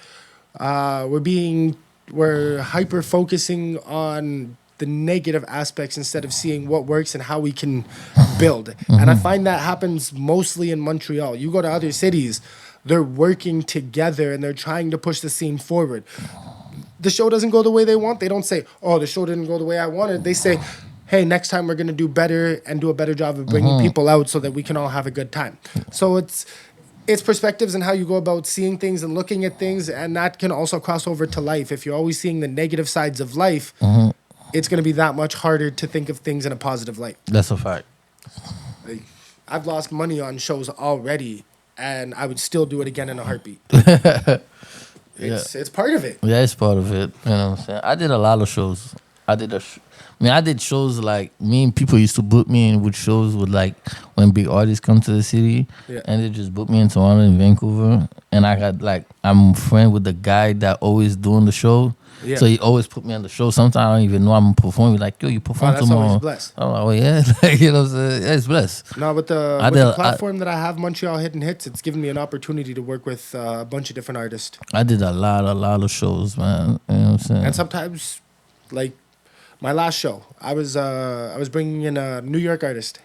We're hyper focusing on the negative aspects instead of seeing what works and how we can build. And I find that happens mostly in Montreal. You go to other cities, they're working together and they're trying to push the scene forward. The show doesn't go the way they want. They don't say, oh, the show didn't go the way I wanted. They say, hey, next time we're going to do better and do a better job of bringing people out so that we can all have a good time. So it's perspectives and how you go about seeing things and looking at things, and that can also cross over to life. If you're always seeing the negative sides of life, it's going to be that much harder to think of things in a positive light. That's a fact. Like, I've lost money on shows already, and I would still do it again in a heartbeat. It's part of it. Yeah, it's part of it. You know what I'm saying? I did a lot of shows. I did shows like me and people used to book me in with shows with like when big artists come to the city, and they just book me in Toronto and Vancouver. And I got like I'm friend with the guy that always doing the show. Yeah. So he always put me on the show. Sometimes I don't even know I'm performing. Like, yo, you perform that's tomorrow. always blessed. I'm like, oh yeah, like, you know what I'm saying? Yeah, it's blessed. No, with the platform that I have, Montreal Hidden Hits, it's given me an opportunity to work with a bunch of different artists. I did a lot of shows, man. You know what I'm saying? And sometimes, like my last show, I was bringing in a New York artist.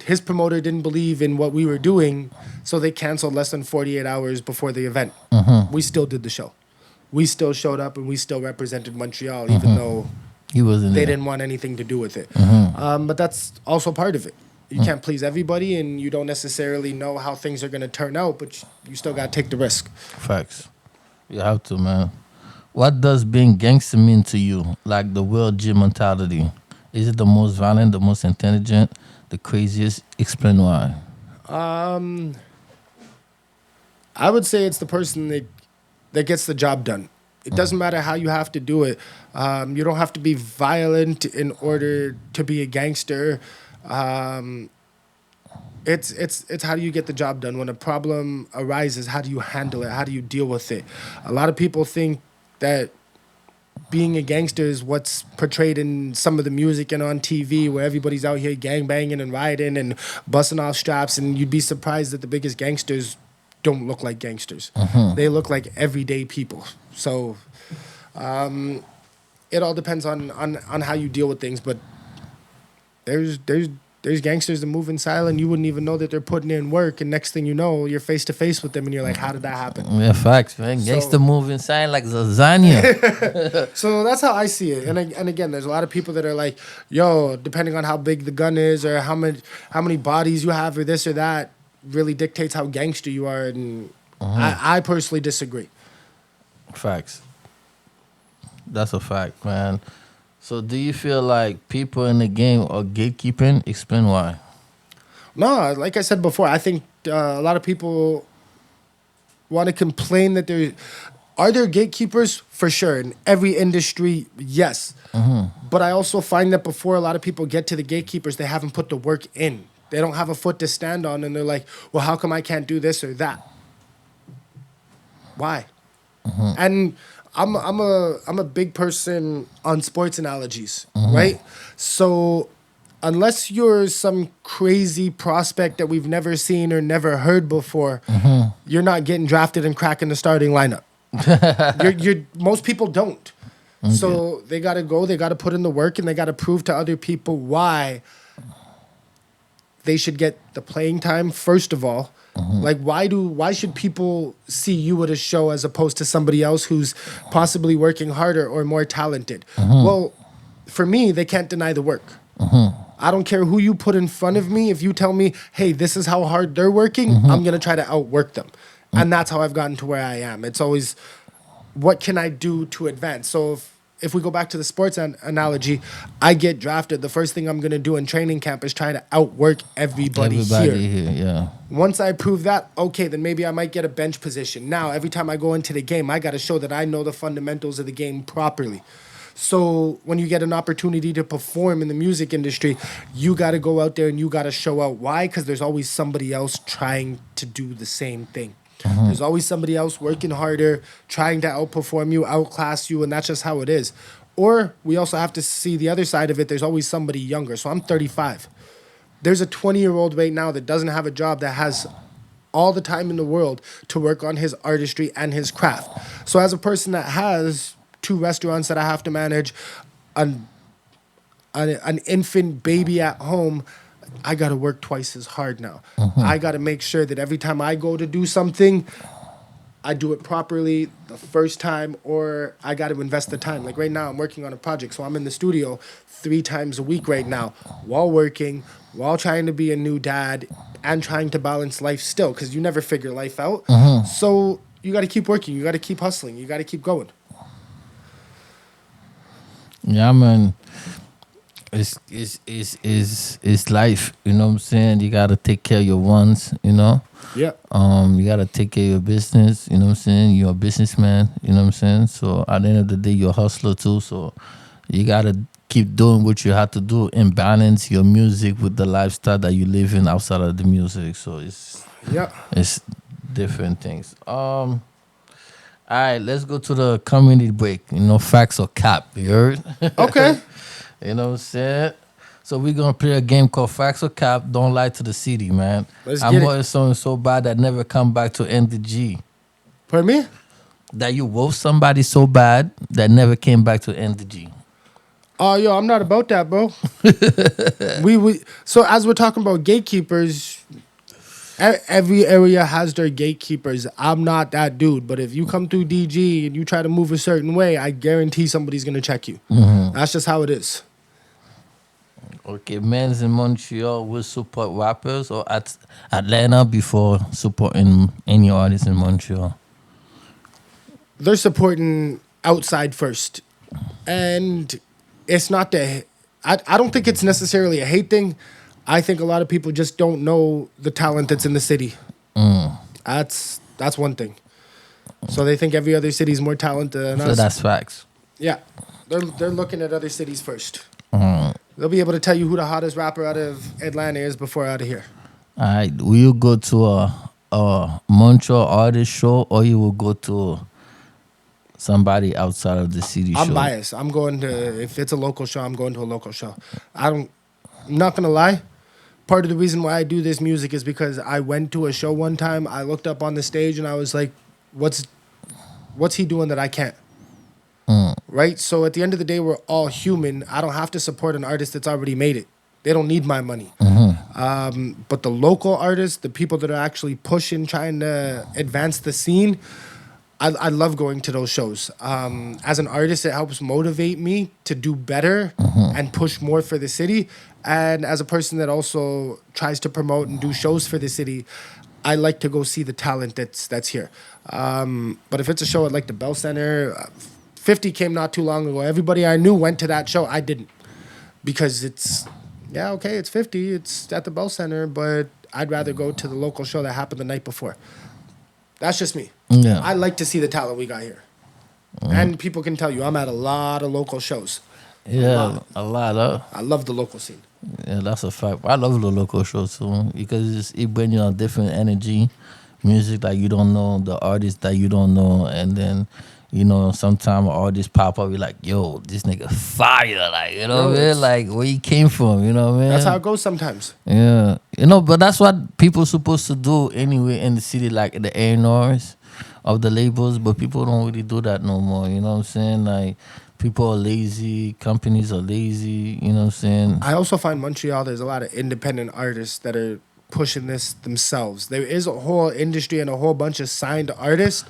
His promoter didn't believe in what we were doing, so they canceled less than 48 hours before the event. We still did the show. We still showed up and we still represented Montreal, even though they didn't want anything to do with it. But that's also part of it. You can't please everybody, and you don't necessarily know how things are going to turn out, but you still got to take the risk. Facts. You have to, man. What does being gangster mean to you? Like the Will G mentality. Is it the most violent, the most intelligent, the craziest? Explain why. I would say it's the person that gets the job done. It doesn't matter how you have to do it. You don't have to be violent in order to be a gangster. It's how do you get the job done? When a problem arises, how do you handle it? How do you deal with it? A lot of people think that being a gangster is what's portrayed in some of the music and on TV, where everybody's out here gangbanging and riding and busting off straps, and you'd be surprised that the biggest gangsters don't look like gangsters. They look like everyday people. So it all depends on how you deal with things, but there's gangsters that move in silent. You wouldn't even know that they're putting in work, and next thing you know, you're face to face with them, and you're like, how did that happen? Yeah, facts, man. Gangster move in silent like lasagna. So that's how I see it. And again, there's a lot of people that are like, yo, depending on how big the gun is or how many bodies you have or this or that really dictates how gangster you are, and I personally disagree. Facts. That's a fact, man. So do you feel like people in the game are gatekeeping? Explain why. No, like I said before, I think a lot of people want to complain that are there gatekeepers? For sure. In every industry, yes. But I also find that before a lot of people get to the gatekeepers, they haven't put the work in. They don't have a foot to stand on, and they're like, well, how come I can't do this or that? Why? And I'm a big person on sports analogies, right? So unless you're some crazy prospect that we've never seen or never heard before, you're not getting drafted and cracking the starting lineup. Most people don't. So they got to go, they got to put in the work, and they got to prove to other people why they should get the playing time, first of all. Like, why should people see you at a show as opposed to somebody else who's possibly working harder or more talented? Well, for me, they can't deny the work. I don't care who you put in front of me. If you tell me, hey, this is how hard they're working, I'm going to try to outwork them. And that's how I've gotten to where I am. It's always, what can I do to advance? So if we go back to the sports analogy, I get drafted. The first thing I'm going to do in training camp is try to outwork everybody here. Yeah. Once I prove that, okay, then maybe I might get a bench position. Now, every time I go into the game, I got to show that I know the fundamentals of the game properly. So when you get an opportunity to perform in the music industry, you got to go out there and you got to show out. Why? Because there's always somebody else trying to do the same thing. There's always somebody else working harder, trying to outperform you, outclass you, and that's just how it is. Or we also have to see the other side of it. There's always somebody younger. So I'm 35. There's a 20-year-old right now that doesn't have a job that has all the time in the world to work on his artistry and his craft. So as a person that has 2 restaurants that I have to manage, an infant baby at home, I got to work twice as hard now. I got to make sure that every time I go to do something, I do it properly the first time, or I got to invest the time. Like right now, I'm working on a project, so I'm in the studio 3 times a week right now while working, while trying to be a new dad, and trying to balance life still, because you never figure life out. So you got to keep working. You got to keep hustling. You got to keep going. Yeah, man. It's life, you know what I'm saying? You gotta take care of your ones, you know? Yeah. You gotta take care of your business, you know what I'm saying? You're a businessman, you know what I'm saying? So at the end of the day, you're a hustler too. So you gotta keep doing what you have to do and balance your music with the lifestyle that you live in outside of the music. So it's different things. All right, let's go to the community break. You know, facts or cap, you heard? Okay. You know what I'm saying? So we're going to play a game called Facts or Cap, Don't Lie to the City, man. I'm going something so bad that never come back to NDG. Pardon me? That you wove somebody so bad that never came back to NDG. Oh, yo, I'm not about that, bro. So as we're talking about gatekeepers, every area has their gatekeepers. I'm not that dude, but if you come through DG and you try to move a certain way, I guarantee somebody's going to check you. That's just how it is. Okay, men's in Montreal will support rappers or at Atlanta before supporting any artists in Montreal? They're supporting outside first. And it's not I don't think it's necessarily a hate thing. I think a lot of people just don't know the talent that's in the city. That's one thing. So they think every other city is more talented than us. So that's facts. Yeah. They're looking at other cities first. They'll be able to tell you who the hottest rapper out of Atlanta is before out of here. All right. Will you go to a Montreal artist show or you will go to somebody outside of the city show? I'm biased. I'm going to, if it's a local show, I'm going to a local show. I'm not going to lie. Part of the reason why I do this music is because I went to a show one time. I looked up on the stage and I was like, what's he doing that I can't? Right? So at the end of the day, we're all human. I don't have to support an artist that's already made it. They don't need my money. But the local artists, the people that are actually pushing, trying to advance the scene, I love going to those shows. As an artist, it helps motivate me to do better and push more for the city. And as a person that also tries to promote and do shows for the city, I like to go see the talent that's here. But if it's a show at like the Bell Center, 50 came not too long ago. Everybody I knew went to that show. I didn't. Because it's 50. It's at the Bell Center, but I'd rather go to the local show that happened the night before. That's just me. Yeah. I like to see the talent we got here. And people can tell you, I'm at a lot of local shows. Yeah, a lot. I love the local scene. Yeah, that's a fact. I love the local shows too because it brings you a different energy, music that you don't know, the artists that you don't know, and then sometimes artists pop up, you're like, yo, this nigga fire, like, you know what I mean? Like, where he came from, you know what I mean? That's how it goes sometimes. Yeah. But that's what people supposed to do anyway in the city, like the A&Rs of the labels, but people don't really do that no more, you know what I'm saying? Like, people are lazy, companies are lazy, you know what I'm saying? I also find Montreal, there's a lot of independent artists that are pushing this themselves. There is a whole industry and a whole bunch of signed artists.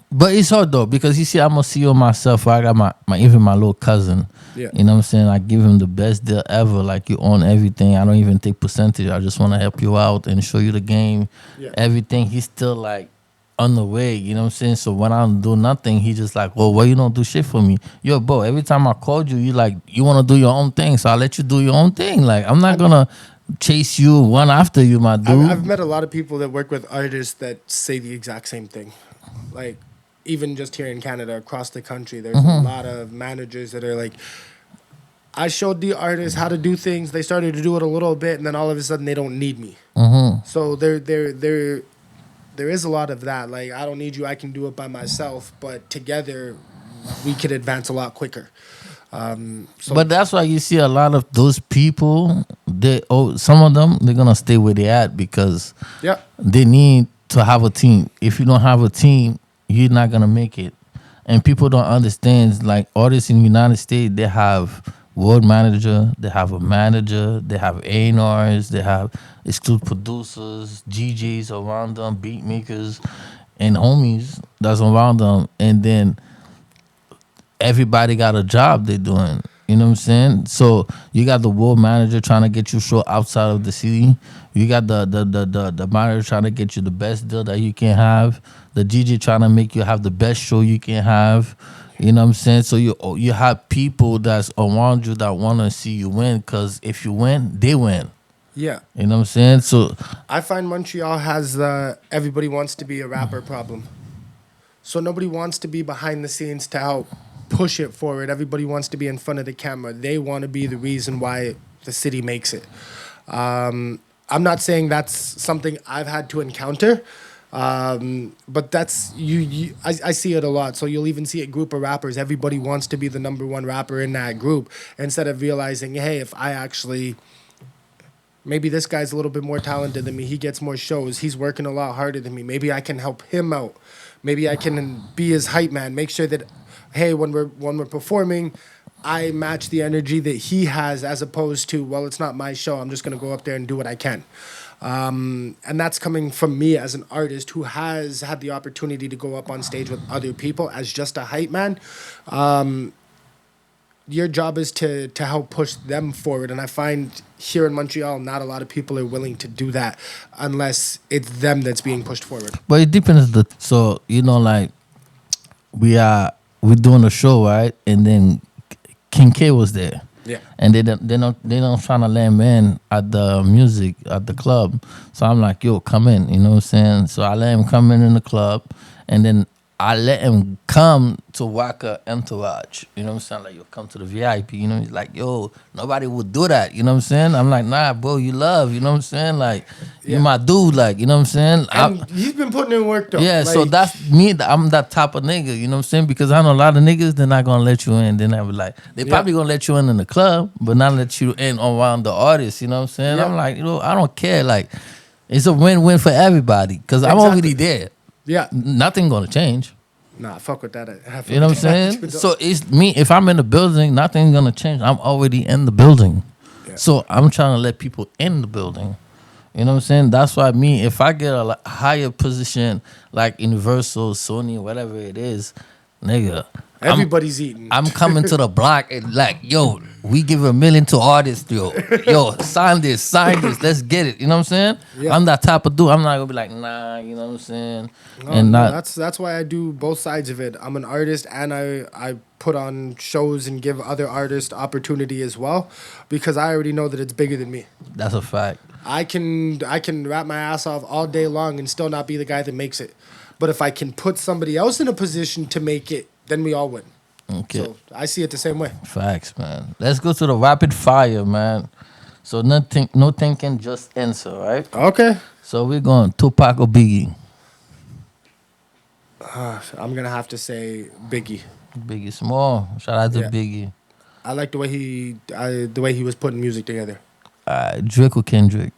But it's hard though, because you see, I'm a CEO myself. I got my even my little cousin. Yeah. You know what I'm saying? I give him the best deal ever. Like, you own everything. I don't even take percentage. I just want to help you out and show you the game. Yeah. Everything. He's still like on the way. You know what I'm saying? So when I don't do nothing, he just like, well, why you don't do shit for me? Yo, bro, every time I called you, you like, you want to do your own thing. So I'll let you do your own thing. Like, I'm not going to chase you one after you, my dude. I've met a lot of people that work with artists that say the exact same thing. Like, even just here in Canada, across the country, there's a lot of managers that are like, I showed the artists how to do things. They started to do it a little bit, and then all of a sudden they don't need me. So there is a lot of that. Like, I don't need you. I can do it by myself. But together, we could advance a lot quicker. But that's why you see a lot of those people. Some of them, they're gonna stay where they at because they need to have a team. If you don't have a team, you're not gonna make it. And people don't understand, like, artists in the United States, they have world manager, they have a manager, they have A&Rs, they have exclusive producers, GJs around them, beat makers, and homies that's around them. And then everybody got a job they're doing. You know what I'm saying? So you got the world manager trying to get you show outside of the city. You got the manager trying to get you the best deal that you can have. The DJ trying to make you have the best show you can have. You know what I'm saying? So you have people that's around you that want to see you win, because if you win, they win. Yeah. You know what I'm saying? So I find Montreal has the everybody wants to be a rapper problem. So nobody wants to be behind the scenes to help push it forward. Everybody wants to be in front of the camera. They want to be the reason why the city makes it. I'm not saying that's something I've had to encounter, but that's I see it a lot. So you'll even see a group of rappers. Everybody wants to be the number one rapper in that group, instead of realizing, hey, if I actually, maybe this guy's a little bit more talented than me. He gets more shows. He's working a lot harder than me. Maybe I can help him out. Maybe I can be his hype man. Make sure that, hey, when we're performing, I match the energy that he has, as opposed to, well, it's not my show. I'm just gonna go up there and do what I can. And that's coming from me as an artist who has had the opportunity to go up on stage with other people as just a hype man. Your job is to help push them forward. And I find here in Montreal, not a lot of people are willing to do that unless it's them that's being pushed forward. but it depends. So like we're doing a show, right? And then King K was there. Yeah. And they don't trying to let him in at the music at the club. So I'm like, yo, come in. You know what I'm saying? So I let him come in the club, and then I let him come to Waka Entourage. You know what I'm saying? Like, yo, come to the VIP. You know, he's like, yo, nobody would do that. You know what I'm saying? I'm like, nah, bro, you love. You know what I'm saying? Like, you're my dude. Like, you know what I'm saying? And he's been putting in work, though. Yeah, like, so that's me. I'm that type of nigga. You know what I'm saying? Because I know a lot of niggas, they're not going to let you in. Then I be like, they probably going to let you in the club, but not let you in around the artist. You know what I'm saying? Yeah. I'm like, I don't care. Like, it's a win-win for everybody, because I'm already there. Yeah. Nothing going to change. Nah, fuck with that. You know what I'm saying? So it's me. If I'm in the building, nothing's going to change. I'm already in the building. Yeah. So I'm trying to let people in the building. You know what I'm saying? That's why if I get a higher position like Universal, Sony, whatever it is, nigga, everybody's eating. I'm coming to the block and like, yo, we give $1 million to artists, yo, sign this, let's get it. You know what I'm saying? Yeah. I'm that type of dude. I'm not gonna be like, nah, you know what I'm saying? That's why I do both sides of it. I'm an artist, and I put on shows and give other artists opportunity as well, because I already know that it's bigger than me. That's a fact. I can rap my ass off all day long and still not be the guy that makes it. But if I can put somebody else in a position to make it, then we all win. Okay. So I see it the same way. Facts, man. Let's go to the rapid fire, man. So no thinking, just answer, right? Okay. So we're going Tupac or Biggie? I'm gonna have to say Biggie. Biggie Small. Shout out to Yeah. Biggie. I like the way he was putting music together. Drake or Kendrick?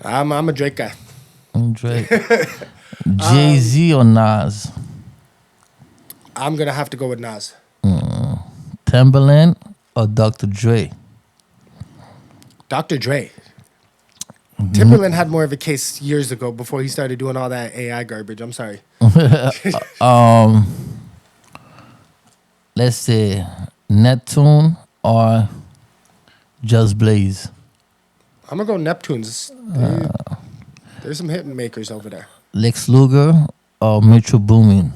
I'm a Drake guy. Drake. Jay-Z or Nas? I'm gonna have to go with Nas. Timberland or Dr. Dre? Dr. Dre. Timberland had more of a case years ago before he started doing all that AI garbage. I'm sorry. Let's say Neptune or Just Blaze? I'm gonna go Neptunes. There's some hit makers over there. Lex Luger or Metro Boomin?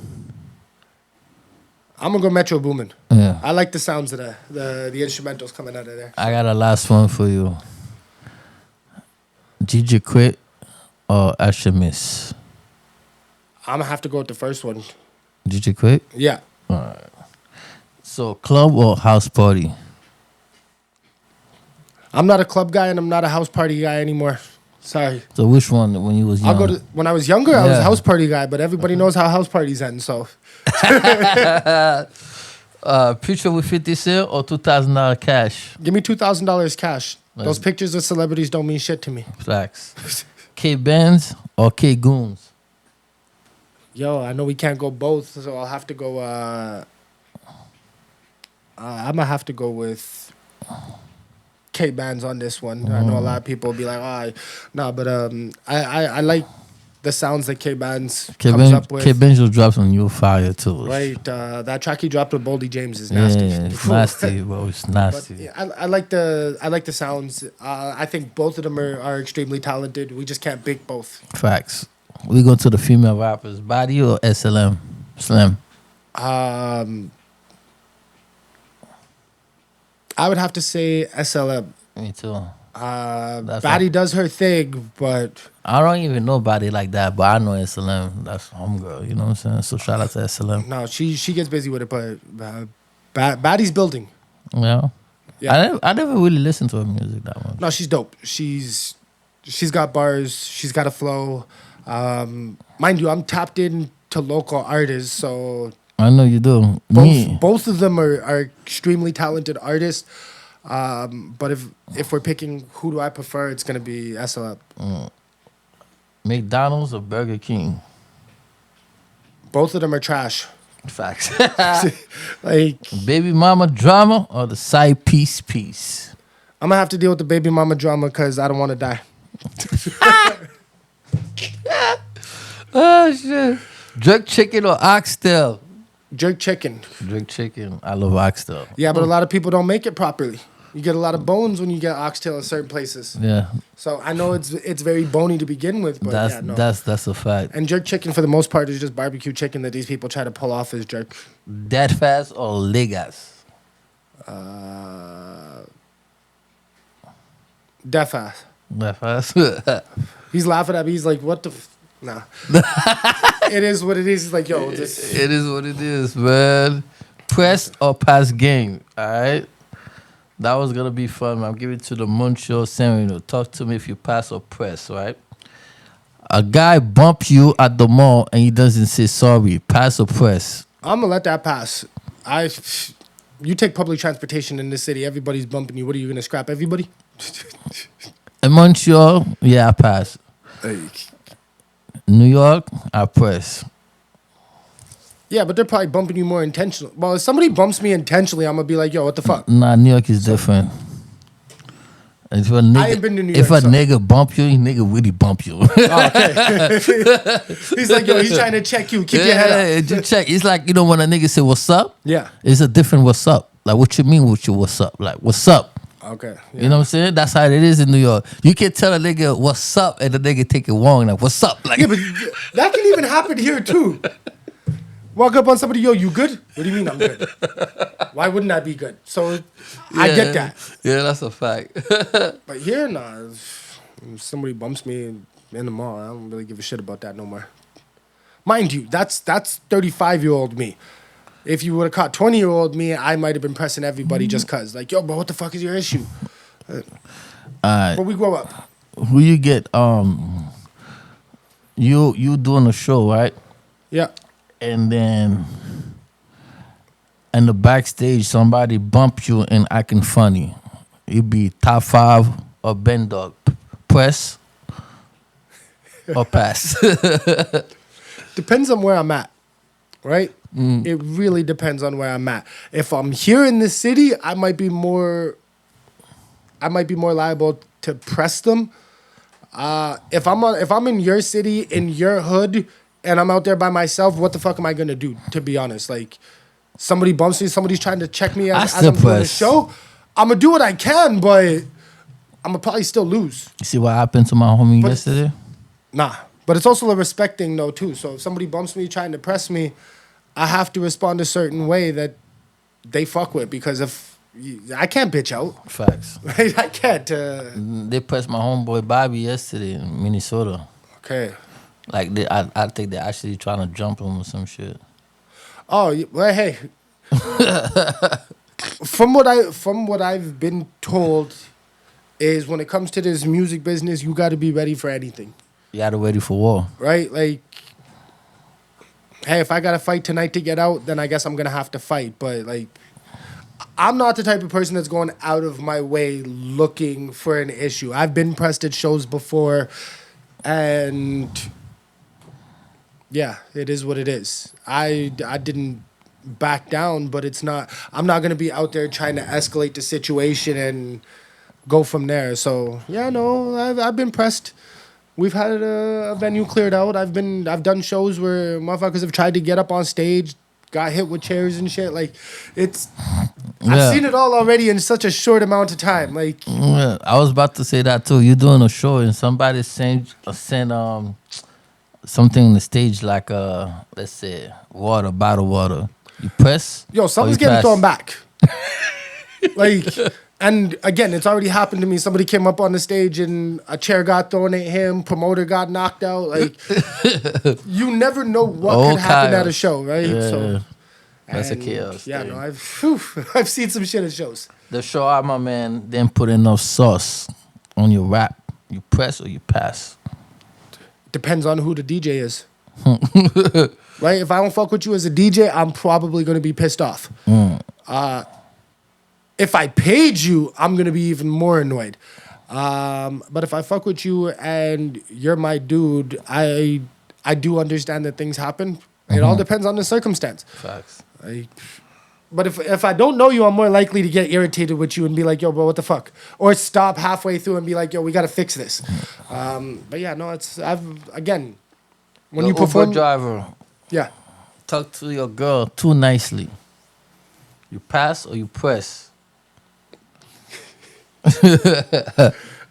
I'm gonna go Metro Boomin. Yeah. I like the sounds of the instrumentals coming out of there. I got a last one for you. Gigi Quit or Ashemis? I'm gonna have to go with the first one. Gigi Quit? Yeah. So club or house party? I'm not a club guy and I'm not a house party guy anymore. Sorry. So which one when you was young? When I was younger, I was a house party guy, but everybody knows how house parties end, so. Picture with 50 Cent or $2,000 cash? Give me $2,000 cash. Those pictures of celebrities don't mean shit to me. Facts. K Benz or K Goons? Yo, I know we can't go both, so I'll have to go. I'm gonna have to go with K-Bands on this one. I know a lot of people will be like, but I like the sounds that K-Benz comes up with. K-Benz will drop some new fire too. Right, that track he dropped with Boldy James is nasty. Yeah, it's nasty, bro. It's nasty. But, yeah, I like the sounds. I think both of them are extremely talented. We just can't pick both. Facts. We go to the female rappers. Body or SLM? Slim. I would have to say SLM. Me too. Batty does her thing, but I don't even know Body like that, but I know SLM. That's homegirl. You know what I'm saying? So shout out to SLM. no, she gets busy with it. But Batty's building. Yeah. Yeah. I never really listened to her music that much. No, she's dope. She's got bars. She's got a flow. Mind you, I'm tapped into local artists, so I know you do. both of them are extremely talented artists. But if we're picking who do I prefer, it's gonna be SLM. McDonald's or Burger King? Both of them are trash. Facts. Like, Baby mama drama or the side piece? I'm gonna have to deal with the baby mama drama because I don't want to die. Oh shit. Jerk chicken or oxtail? Jerk chicken. Jerk chicken. I love oxtail. Yeah, but a lot of people don't make it properly. You get a lot of bones when you get oxtail in certain places. Yeah. So I know it's very bony to begin with, but That's yeah, no. that's a fact. And jerk chicken for the most part is just barbecue chicken that these people try to pull off as jerk. Dead fast or Legas? Deaf ass. Dead fast. He's laughing at me. He's like, what the nah. It is what it is. He's like, yo, this. It is what it is, man. Press or pass game, all right? That was going to be fun. I'm giving it to the Montreal Seminole. Talk to me if you pass or press, right? A guy bump you at the mall and he doesn't say sorry. Pass or press? I'm going to let that pass. You take public transportation in this city, everybody's bumping you. What are you going to scrap everybody? In Montreal, yeah, I pass. New York, I press. Yeah, but they're probably bumping you more intentionally. Well, if somebody bumps me intentionally, I'm going to be like, yo, what the fuck? Nah, New York is different. If a nigga, I ain't been to New if York, a nigga bump you, nigga really bump you. Oh, okay. He's like, yo, he's trying to check you. Keep your head up. Just check. It's like, you know, when a nigga say, what's up? Yeah. It's a different what's up. Like, what you mean with your what's up? Like, what's up? Okay. Yeah. You know what I'm saying? That's how it is in New York. You can tell a nigga what's up and the nigga take it wrong. Like, what's up? Like, Yeah, but that can even happen here, too. Walk up on somebody, yo, you good? What do you mean I'm good? Why wouldn't I be good? So I get that. Yeah, that's a fact. But here, nah. If somebody bumps me in the mall, I don't really give a shit about that no more. Mind you, that's 35-year-old me. If you would have caught 20-year-old me, I might have been pressing everybody just cause. Like, yo, bro, what the fuck is your issue? Alright. But we grow up. Who you get? You doing a show, right? Yeah. And then in the backstage, somebody bump you and acting funny. You be top 5 or bend dog. Press or pass. Depends on where I'm at, right? It really depends on where I'm at. If I'm here in the city, I might be more liable to press them. If I'm in your city, in your hood, and I'm out there by myself, what the fuck am I gonna do? To be honest, like somebody bumps me, somebody's trying to check me as I'm doing the show. I'm gonna do what I can, but I'm gonna probably still lose. You see what happened to my homie yesterday? Nah, but it's also a respect thing though too. So if somebody bumps me trying to press me, I have to respond a certain way that they fuck with because if I can't bitch out. Facts. Right? I can't. They pressed my homeboy Bobby yesterday in Minnesota. Okay. Like I think they're actually trying to jump him or some shit. Oh well, hey. From what I've been told, is when it comes to this music business, you got to be ready for anything. You got to ready for war, right? Like, hey, if I got to fight tonight to get out, then I guess I'm gonna have to fight. But like, I'm not the type of person that's going out of my way looking for an issue. I've been pressed at shows before, and yeah, it is what it is. I didn't back down, but it's not. I'm not gonna be out there trying to escalate the situation and go from there. So yeah, no, I've been pressed. We've had a venue cleared out. I've done shows where motherfuckers have tried to get up on stage, got hit with chairs and shit. Like, I've seen it all already in such a short amount of time. Like, Yeah, I was about to say that too. You're doing a show and somebody sent something on the stage like let's say bottled water. You press. yo, something's getting thrown back. Like, and again, it's already happened to me. Somebody came up on the stage and a chair got thrown at him. Promoter got knocked out. Like, you never know what could happen at a show, right? Yeah, So that's a chaos. Yeah, thing. no, I've seen some shit at shows. The show out, my man, didn't put enough sauce on your rap. You press or you pass. Depends on who the DJ is. Right? If I don't fuck with you as a DJ, I'm probably going to be pissed off. If I paid you, I'm going to be even more annoyed. But if I fuck with you and you're my dude, I do understand that things happen. It all depends on the circumstance. Facts. But if I don't know you, I'm more likely to get irritated with you and be like, yo, bro, what the fuck? Or stop halfway through and be like, yo, we got to fix this. But yeah, no, when you perform. Uber driver, Yeah. talk to your girl too nicely. You pass or you press?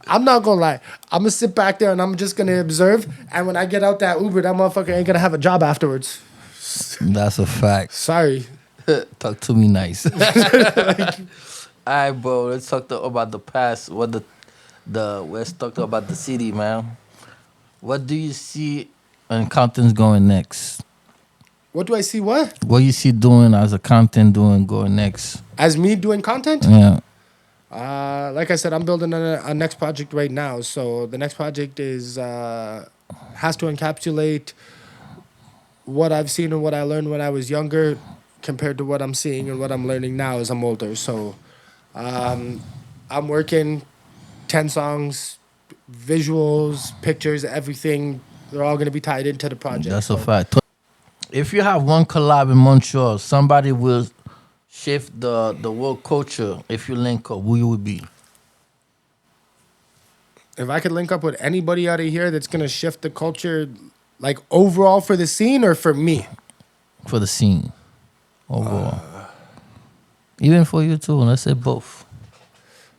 I'm not going to lie. I'm going to sit back there and I'm just going to observe. And when I get out that Uber, that motherfucker ain't going to have a job afterwards. That's a fact. Sorry. Talk to me nice. All right, bro. Let's talk about the past. Let's talk about the city, man. What do you see in Compton's going next? What do I see? What? What you see doing as a Compton going next? As me doing content? Yeah. Like I said, I'm building a next project right now. So the next project has to encapsulate what I've seen and what I learned when I was younger compared to what I'm seeing and what I'm learning now as I'm older. So I'm working 10 songs, visuals, pictures, everything. They're all going to be tied into the project. That's a fact. If you have one collab in Montreal, somebody will shift the world culture. If you link up, who you would be? If I could link up with anybody out of here that's going to shift the culture, like overall for the scene or for me? For the scene. Overall. Even for you too. Let's say both.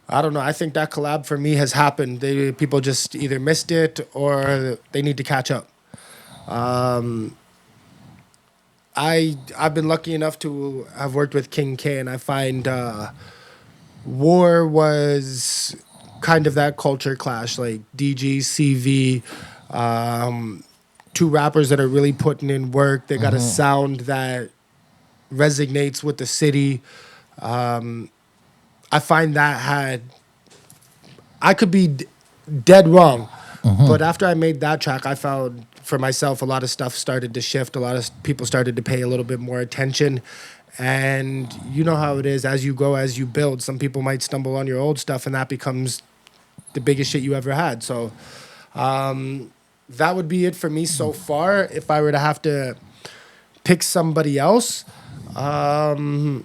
I don't know. I think that collab for me has happened. People just either missed it or they need to catch up. I've been lucky enough to have worked with King K, and I find War was kind of that culture clash, like DG, CV, two rappers that are really putting in work. They got a sound that resonates with the city. I find that I could be dead wrong, but after I made that track, I found for myself a lot of stuff started to shift. A lot of people started to pay a little bit more attention. And you know how it is, as you go, as you build, some people might stumble on your old stuff and that becomes the biggest shit you ever had. So that would be it for me so far. If I were to have to pick somebody else, I'd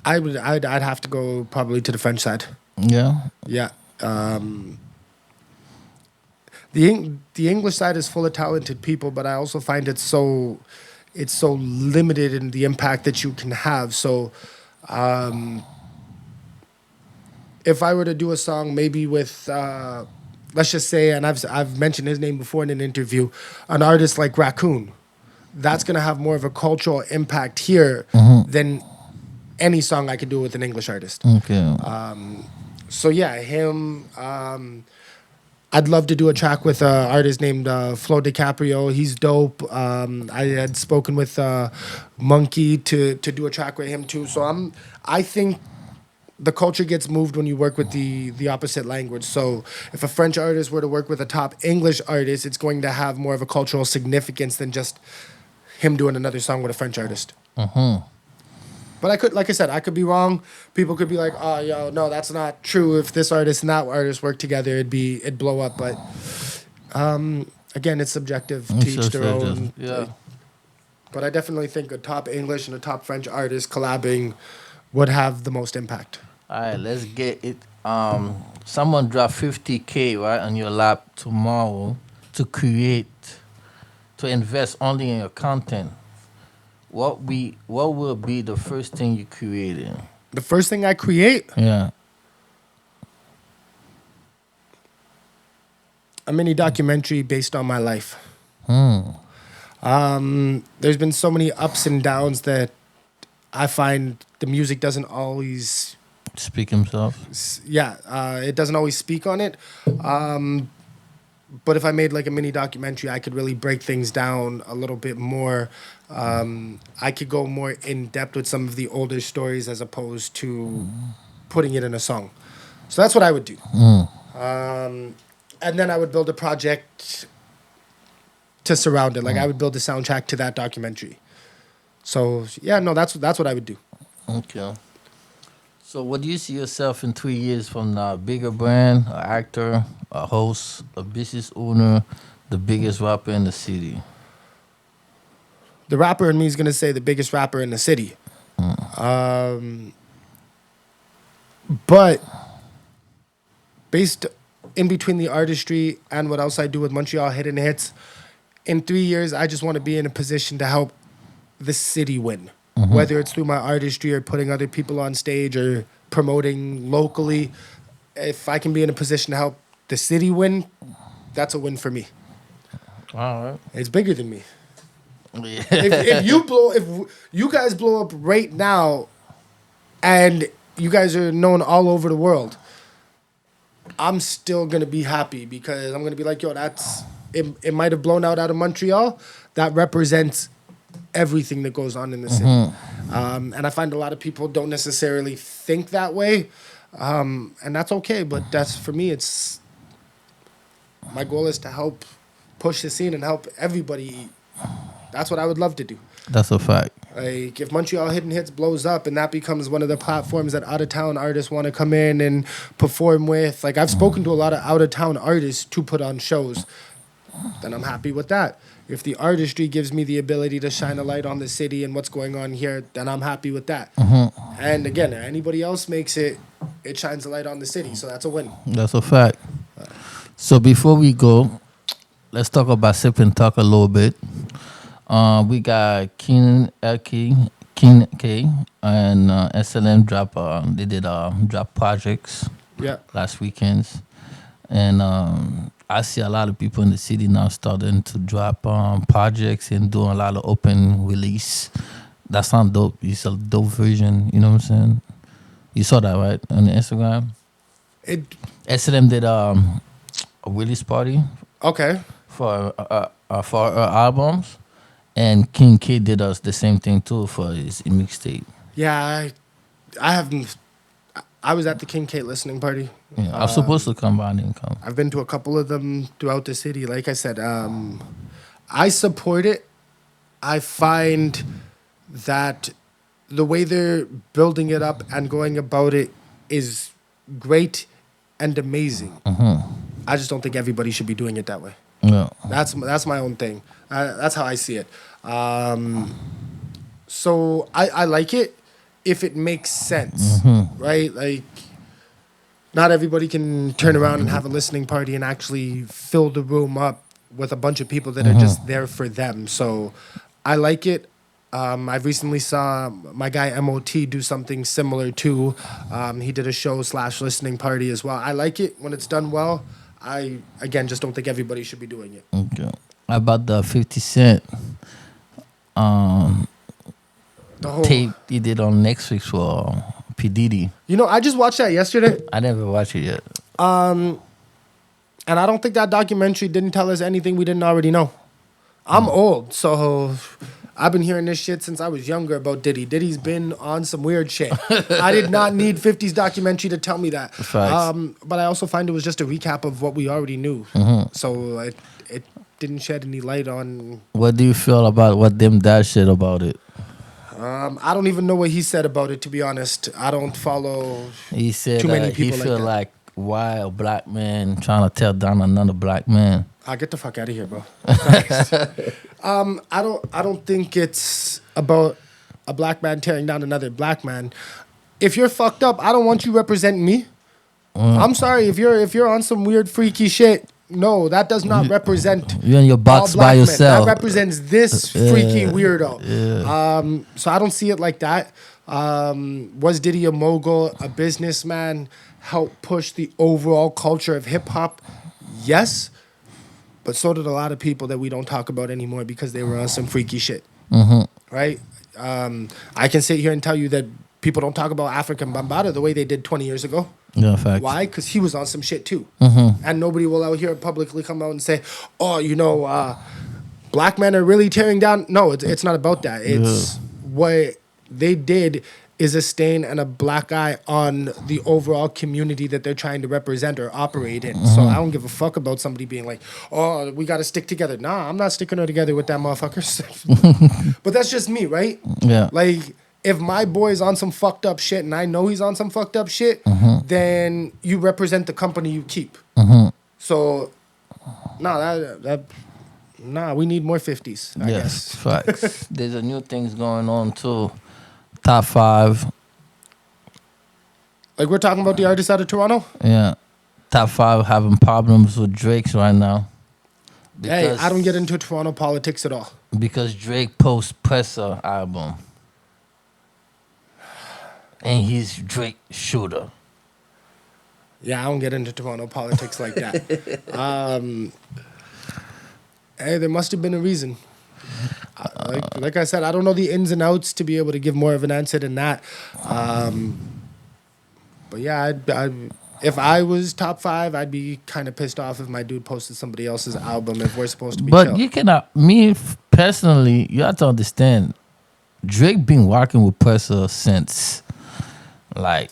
have to go probably to the French side. Yeah. Yeah. The English side is full of talented people, but I also find it's so limited in the impact that you can have. So if I were to do a song maybe with let's just say, and I've mentioned his name before in an interview, an artist like Raccoon, that's gonna have more of a cultural impact here than any song I could do with an English artist. Okay. So yeah, him. I'd love to do a track with an artist named Flo DiCaprio. He's dope. I had spoken with Monkey to do a track with him too. So I think the culture gets moved when you work with the opposite language. So if a French artist were to work with a top English artist, it's going to have more of a cultural significance than just him doing another song with a French artist. But I could, like I said, I could be wrong. People could be like, "Oh, yo, no, that's not true. If this artist and that artist work together, it'd blow up." But again, it's subjective. To each their own. Yeah. But I definitely think a top English and a top French artist collabing would have the most impact. All right, let's get it. Someone drop 50K right on your lap tomorrow to create, to invest only in your content. What will be the first thing you created? The first thing I create, Yeah. a mini documentary based on my life. There's been so many ups and downs that I find the music doesn't always, Speak himself. it doesn't always speak on it. But if I made like a mini documentary, I could really break things down a little bit more. I could go more in depth with some of the older stories as opposed to putting it in a song. So that's what I would do. And then I would build a project to surround it. Like I would build a soundtrack to that documentary. So yeah, no, that's what I would do. Okay. So, what do you see yourself in 3 years from now? Bigger brand, an actor, a host, a business owner, the biggest rapper in the city? The rapper in me is gonna say the biggest rapper in the city. But based in between the artistry and what else I do with Montreal Hidden Hits, in 3 years, I just want to be in a position to help the city win. Whether it's through my artistry or putting other people on stage or promoting locally. If I can be in a position to help the city win, that's a win for me. All right. It's bigger than me. Yeah. If you guys blow up right now and you guys are known all over the world, I'm still gonna be happy because I'm gonna be like, yo, it might have blown out of Montreal. That represents everything that goes on in the city. And I find a lot of people don't necessarily think that way. And that's okay, but that's for me, it's my goal is to help push the scene and help everybody. That's what I would love to do. That's a fact. Like if Montreal Hidden Hits blows up and that becomes one of the platforms that out of town artists want to come in and perform with, like I've spoken to a lot of out of town artists to put on shows, then I'm happy with that. If the artistry gives me the ability to shine a light on the city and what's going on here, then I'm happy with that. And again, anybody else makes it shines a light on the city, so that's a win. That's a fact. So before we go, let's talk about Sip and Talk a little bit. We got Keen K and SLM drop. They did drop projects last weekends, and I see a lot of people in the city now starting to drop projects and doing a lot of open release. That sounds dope. It's a dope version. You know what I'm saying? You saw that right on the Instagram. SLM did a release party. Okay. For our albums, and King K did us the same thing too for his mixtape. Yeah, I haven't. I was at the King Kate listening party. Yeah, I was supposed to come, but I didn't come. I've been to a couple of them throughout the city. Like I said, I support it. I find that the way they're building it up and going about it is great and amazing. I just don't think everybody should be doing it that way. Yeah. That's my own thing. That's how I see it. So I like it if it makes sense, right? Like, not everybody can turn around and have a listening party and actually fill the room up with a bunch of people that are just there for them. So I like it. I've recently saw my guy MOT do something similar too. He did a show / listening party as well. I like it when it's done well. I, again, just don't think everybody should be doing it. Okay. About the 50 Cent The whole, tape he did on Netflix for P. Diddy. You know, I just watched that yesterday. I never watched it yet. And I don't think that documentary didn't tell us anything we didn't already know. I'm old, so I've been hearing this shit since I was younger about Diddy. Diddy's been on some weird shit. I did not need 50's documentary to tell me that. Facts. But I also find it was just a recap of what we already knew. So it didn't shed any light on... What do you feel about what them dad said about it? I don't even know what he said about it, to be honest. I don't follow He said too many he people feel like that. like why a black man trying to tear down another black man. Get the fuck out of here, bro. Thanks. I don't think it's about a black man tearing down another black man. if you're fucked up, I don't want you representing me. I'm sorry if you're on some weird freaky shit. No, that does not represent You're in your box all by black men. yourself. That represents this freaky weirdo. So I don't see it like that. Was Diddy a mogul, a businessman, helped push the overall culture of hip hop? Yes, but so did a lot of people that we don't talk about anymore because they were on some freaky shit. Right? I can sit here and tell you that people don't talk about African Bambaataa the way they did 20 years ago. Yeah, facts. Why? Because he was on some shit too. And nobody will out here publicly come out and say, oh, black men are really tearing down. No, it's not about that. It's what they did is a stain and a black eye on the overall community that they're trying to represent or operate in. So I don't give a fuck about somebody being like, oh, we got to stick together. Nah, I'm not sticking together with that motherfucker. But that's just me, right? Yeah. Like, if my boy's on some fucked up shit and I know he's on some fucked up shit, then you represent the company you keep. So, we need more 50s, I guess. Facts. There's a new things going on too. Top 5. Like we're talking about the artists out of Toronto? Yeah. Top 5 having problems with Drake's right now. Hey, I don't get into Toronto politics at all. Because Drake posts Presser album. And he's Drake shooter. Yeah, I don't get into Toronto politics like that. Hey, there must have been a reason. Like I said, I don't know the ins and outs to be able to give more of an answer than that. But yeah, if I was top 5, I'd be kind of pissed off if my dude posted somebody else's album if we're supposed to be But chill. you cannot, personally, you have to understand, Drake been working with Presser since like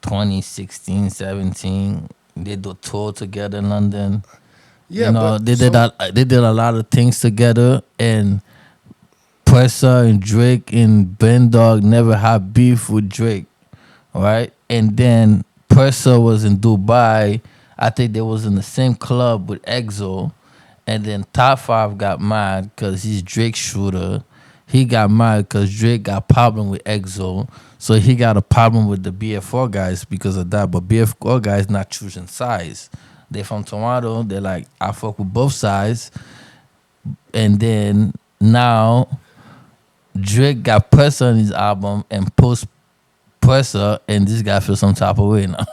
2016, 17. They do tour together in London. Yeah, they did a lot of things together, and Presser and Drake and Ben Dog never had beef with Drake, right? And then Presser was in Dubai. I think they was in the same club with EXO, and then Top 5 got mad because he's Drake's shooter. He got mad because Drake got problem with EXO, so he got a problem with the BF4 guys because of that. But BF4 guys not choosing sides. They from Toronto. They're like, I fuck with both sides. And then now Drake got Presser on his album and post Presser, and this guy feels some type of way now.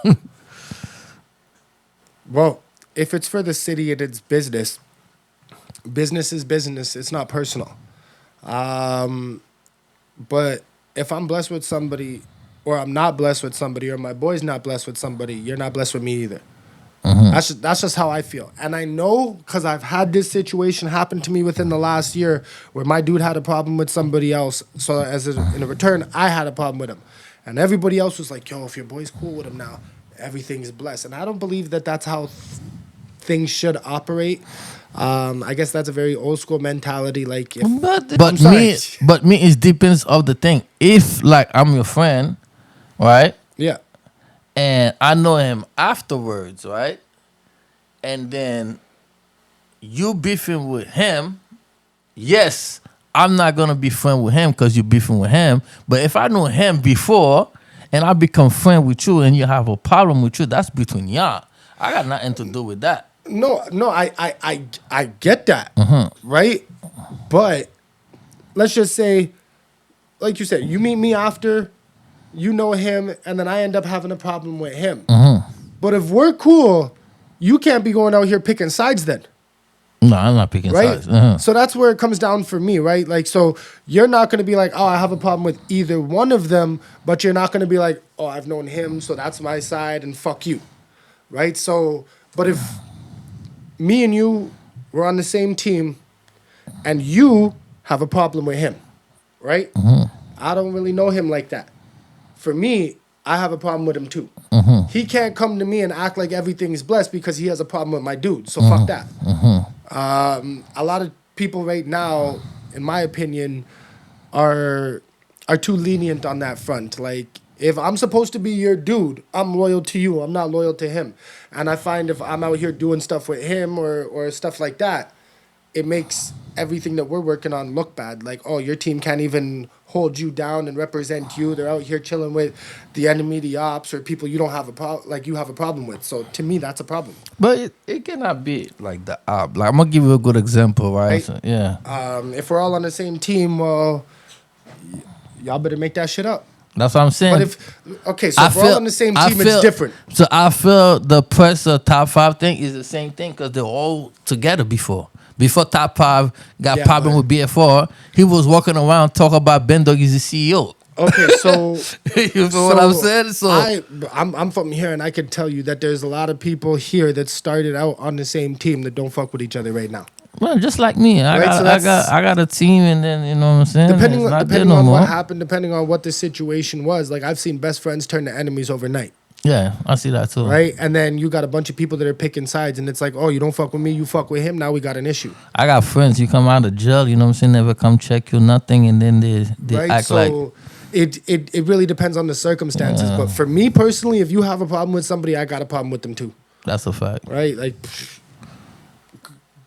Well, if it's for the city and it's business, business is business. It's not personal. But if I'm blessed with somebody, or I'm not blessed with somebody, or my boy's not blessed with somebody, you're not blessed with me either. That's just how I feel. And I know because I've had this situation happen to me within the last year where my dude had a problem with somebody else. So in a return, I had a problem with him. And everybody else was like, yo, if your boy's cool with him now, everything's blessed. And I don't believe that that's how things should operate. I guess that's a very old school mentality. Like, but me, it depends of the thing. If like I'm your friend, right? Yeah. And I know him afterwards, right? And then you beefing with him, yes, I'm not gonna be friend with him because you beefing with him. But if I know him before and I become friend with you and you have a problem with you, that's between y'all. I got nothing to do with that. No, I get that, right? But let's just say, like you said, you meet me after, you know him, and then I end up having a problem with him. But if we're cool, you can't be going out here picking sides then. No, I'm not picking right? sides. So that's where it comes down for me, right? Like, so you're not going to be like, oh, I have a problem with either one of them, but you're not going to be like, oh, I've known him, so that's my side, and fuck you, right? So, but if me and you were on the same team and you have a problem with him, right? I don't really know him like that. For me, I have a problem with him too. He can't come to me and act like everything's blessed because he has a problem with my dude. So fuck that. A lot of people right now, in my opinion, are too lenient on that front. Like, if I'm supposed to be your dude, I'm loyal to you. I'm not loyal to him. And I find if I'm out here doing stuff with him or stuff like that, it makes everything that we're working on look bad. Like, oh, your team can't even hold you down and represent you. They're out here chilling with the enemy, the ops, or people you don't have a problem, like you have a problem with. So to me, that's a problem. But it cannot be like the op. Like, I'm gonna give you a good example, right? Right. So, yeah. If we're all on the same team, well, y'all better make that shit up. That's what I'm saying. But if we're all on the same team, it's different. So I feel the pressure top 5 thing is the same thing because they're all together before. Before top 5 got problem with BF4, he was walking around talking about Ben Dog is the CEO. Okay, so you feel what I'm saying? So I'm from here, and I can tell you that there's a lot of people here that started out on the same team that don't fuck with each other right now. Well, just like me, I got a team, and then you know what I'm saying. Depending on what happened, depending on what the situation was, like I've seen best friends turn to enemies overnight. Yeah, I see that too. Right, and then you got a bunch of people that are picking sides, and it's like, oh, you don't fuck with me, you fuck with him. Now we got an issue. I got friends. You come out of jail, you know what I'm saying. Never come check you, nothing, and then they act like. It really depends on the circumstances. But for me personally, if you have a problem with somebody, I got a problem with them too. That's a fact. Right, like.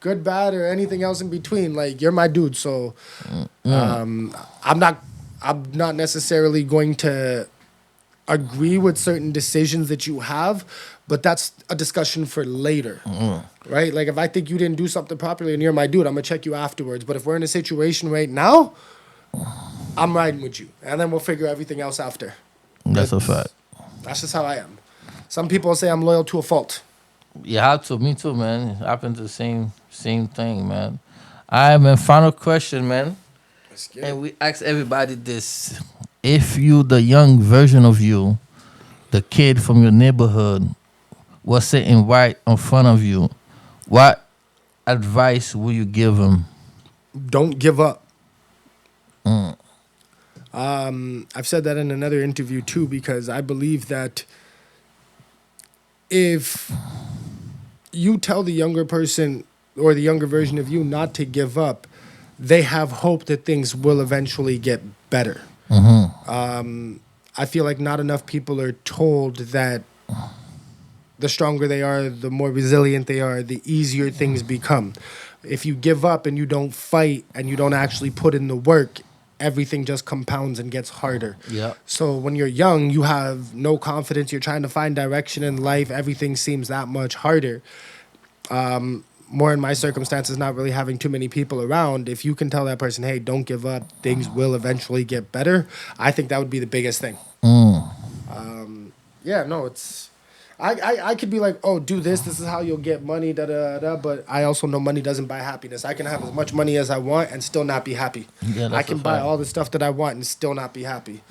Good, bad, or anything else in between. Like, you're my dude, so I'm not necessarily going to agree with certain decisions that you have, but that's a discussion for later, right? Like, if I think you didn't do something properly and you're my dude, I'm gonna check you afterwards. But if we're in a situation right now, I'm riding with you, and then we'll figure everything else after. That's a fact. That's just how I am. Some people say I'm loyal to a fault. You have to. Me too, man. It happened to the same thing, man. All right, man. Final question, man. And we ask everybody this. If you, the young version of you, the kid from your neighborhood, was sitting right in front of you, what advice will you give him? Don't give up. I've said that in another interview too, because I believe that if you tell the younger person or the younger version of you not to give up, they have hope that things will eventually get better. I feel like not enough people are told that the stronger they are, the more resilient they are, the easier things become. If you give up and you don't fight and you don't actually put in the work, everything just compounds and gets harder. Yeah. So when you're young, you have no confidence. You're trying to find direction in life. Everything seems that much harder. More in my circumstances, not really having too many people around. If you can tell that person, hey, don't give up, things will eventually get better, I think that would be the biggest thing. I could be like, oh, do this is how you'll get money, but I also know money doesn't buy happiness. I can have as much money as I want and still not be happy. Yeah, I can buy all the stuff that I want and still not be happy.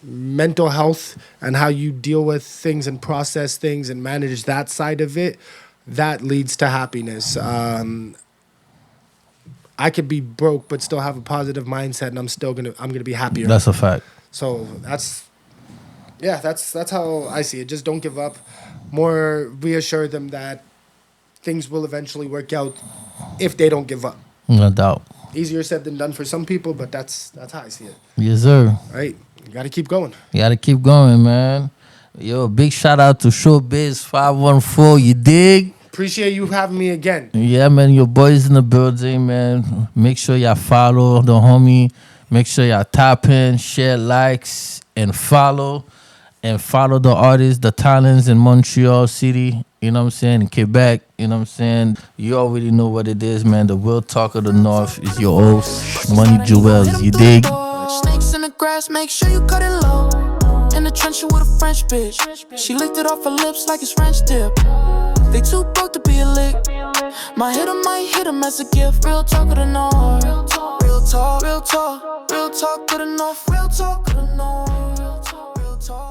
Mental health and how you deal with things and process things and manage that side of it, that leads to happiness. I could be broke but still have a positive mindset, and I'm gonna be happier. That's a fact. So that's how I see it. Just don't give up. More reassure them that things will eventually work out if they don't give up. No doubt. Easier said than done for some people, but that's how I see it. Yes, sir. Right? You gotta keep going. You gotta keep going, man. Yo, big shout out to Shobiz514. You dig? Appreciate you having me again. Yeah, man. Your boys in the building, man. Make sure y'all follow the homie. Make sure y'all tap in, share, likes, and follow. And follow the artists, the talents in Montreal City, you know what I'm saying, in Quebec, you know what I'm saying. You already know what it is, man. The real talk of the North is your host, Money Jewels, you dig? Snakes in the grass, make sure you cut it low. In the trench with a French bitch. She licked it off her lips like it's French dip. They too broke to be a lick. Might hit 'em as a gift. Real talk of the North. Real talk of the North. Real talk of the North. Real talk.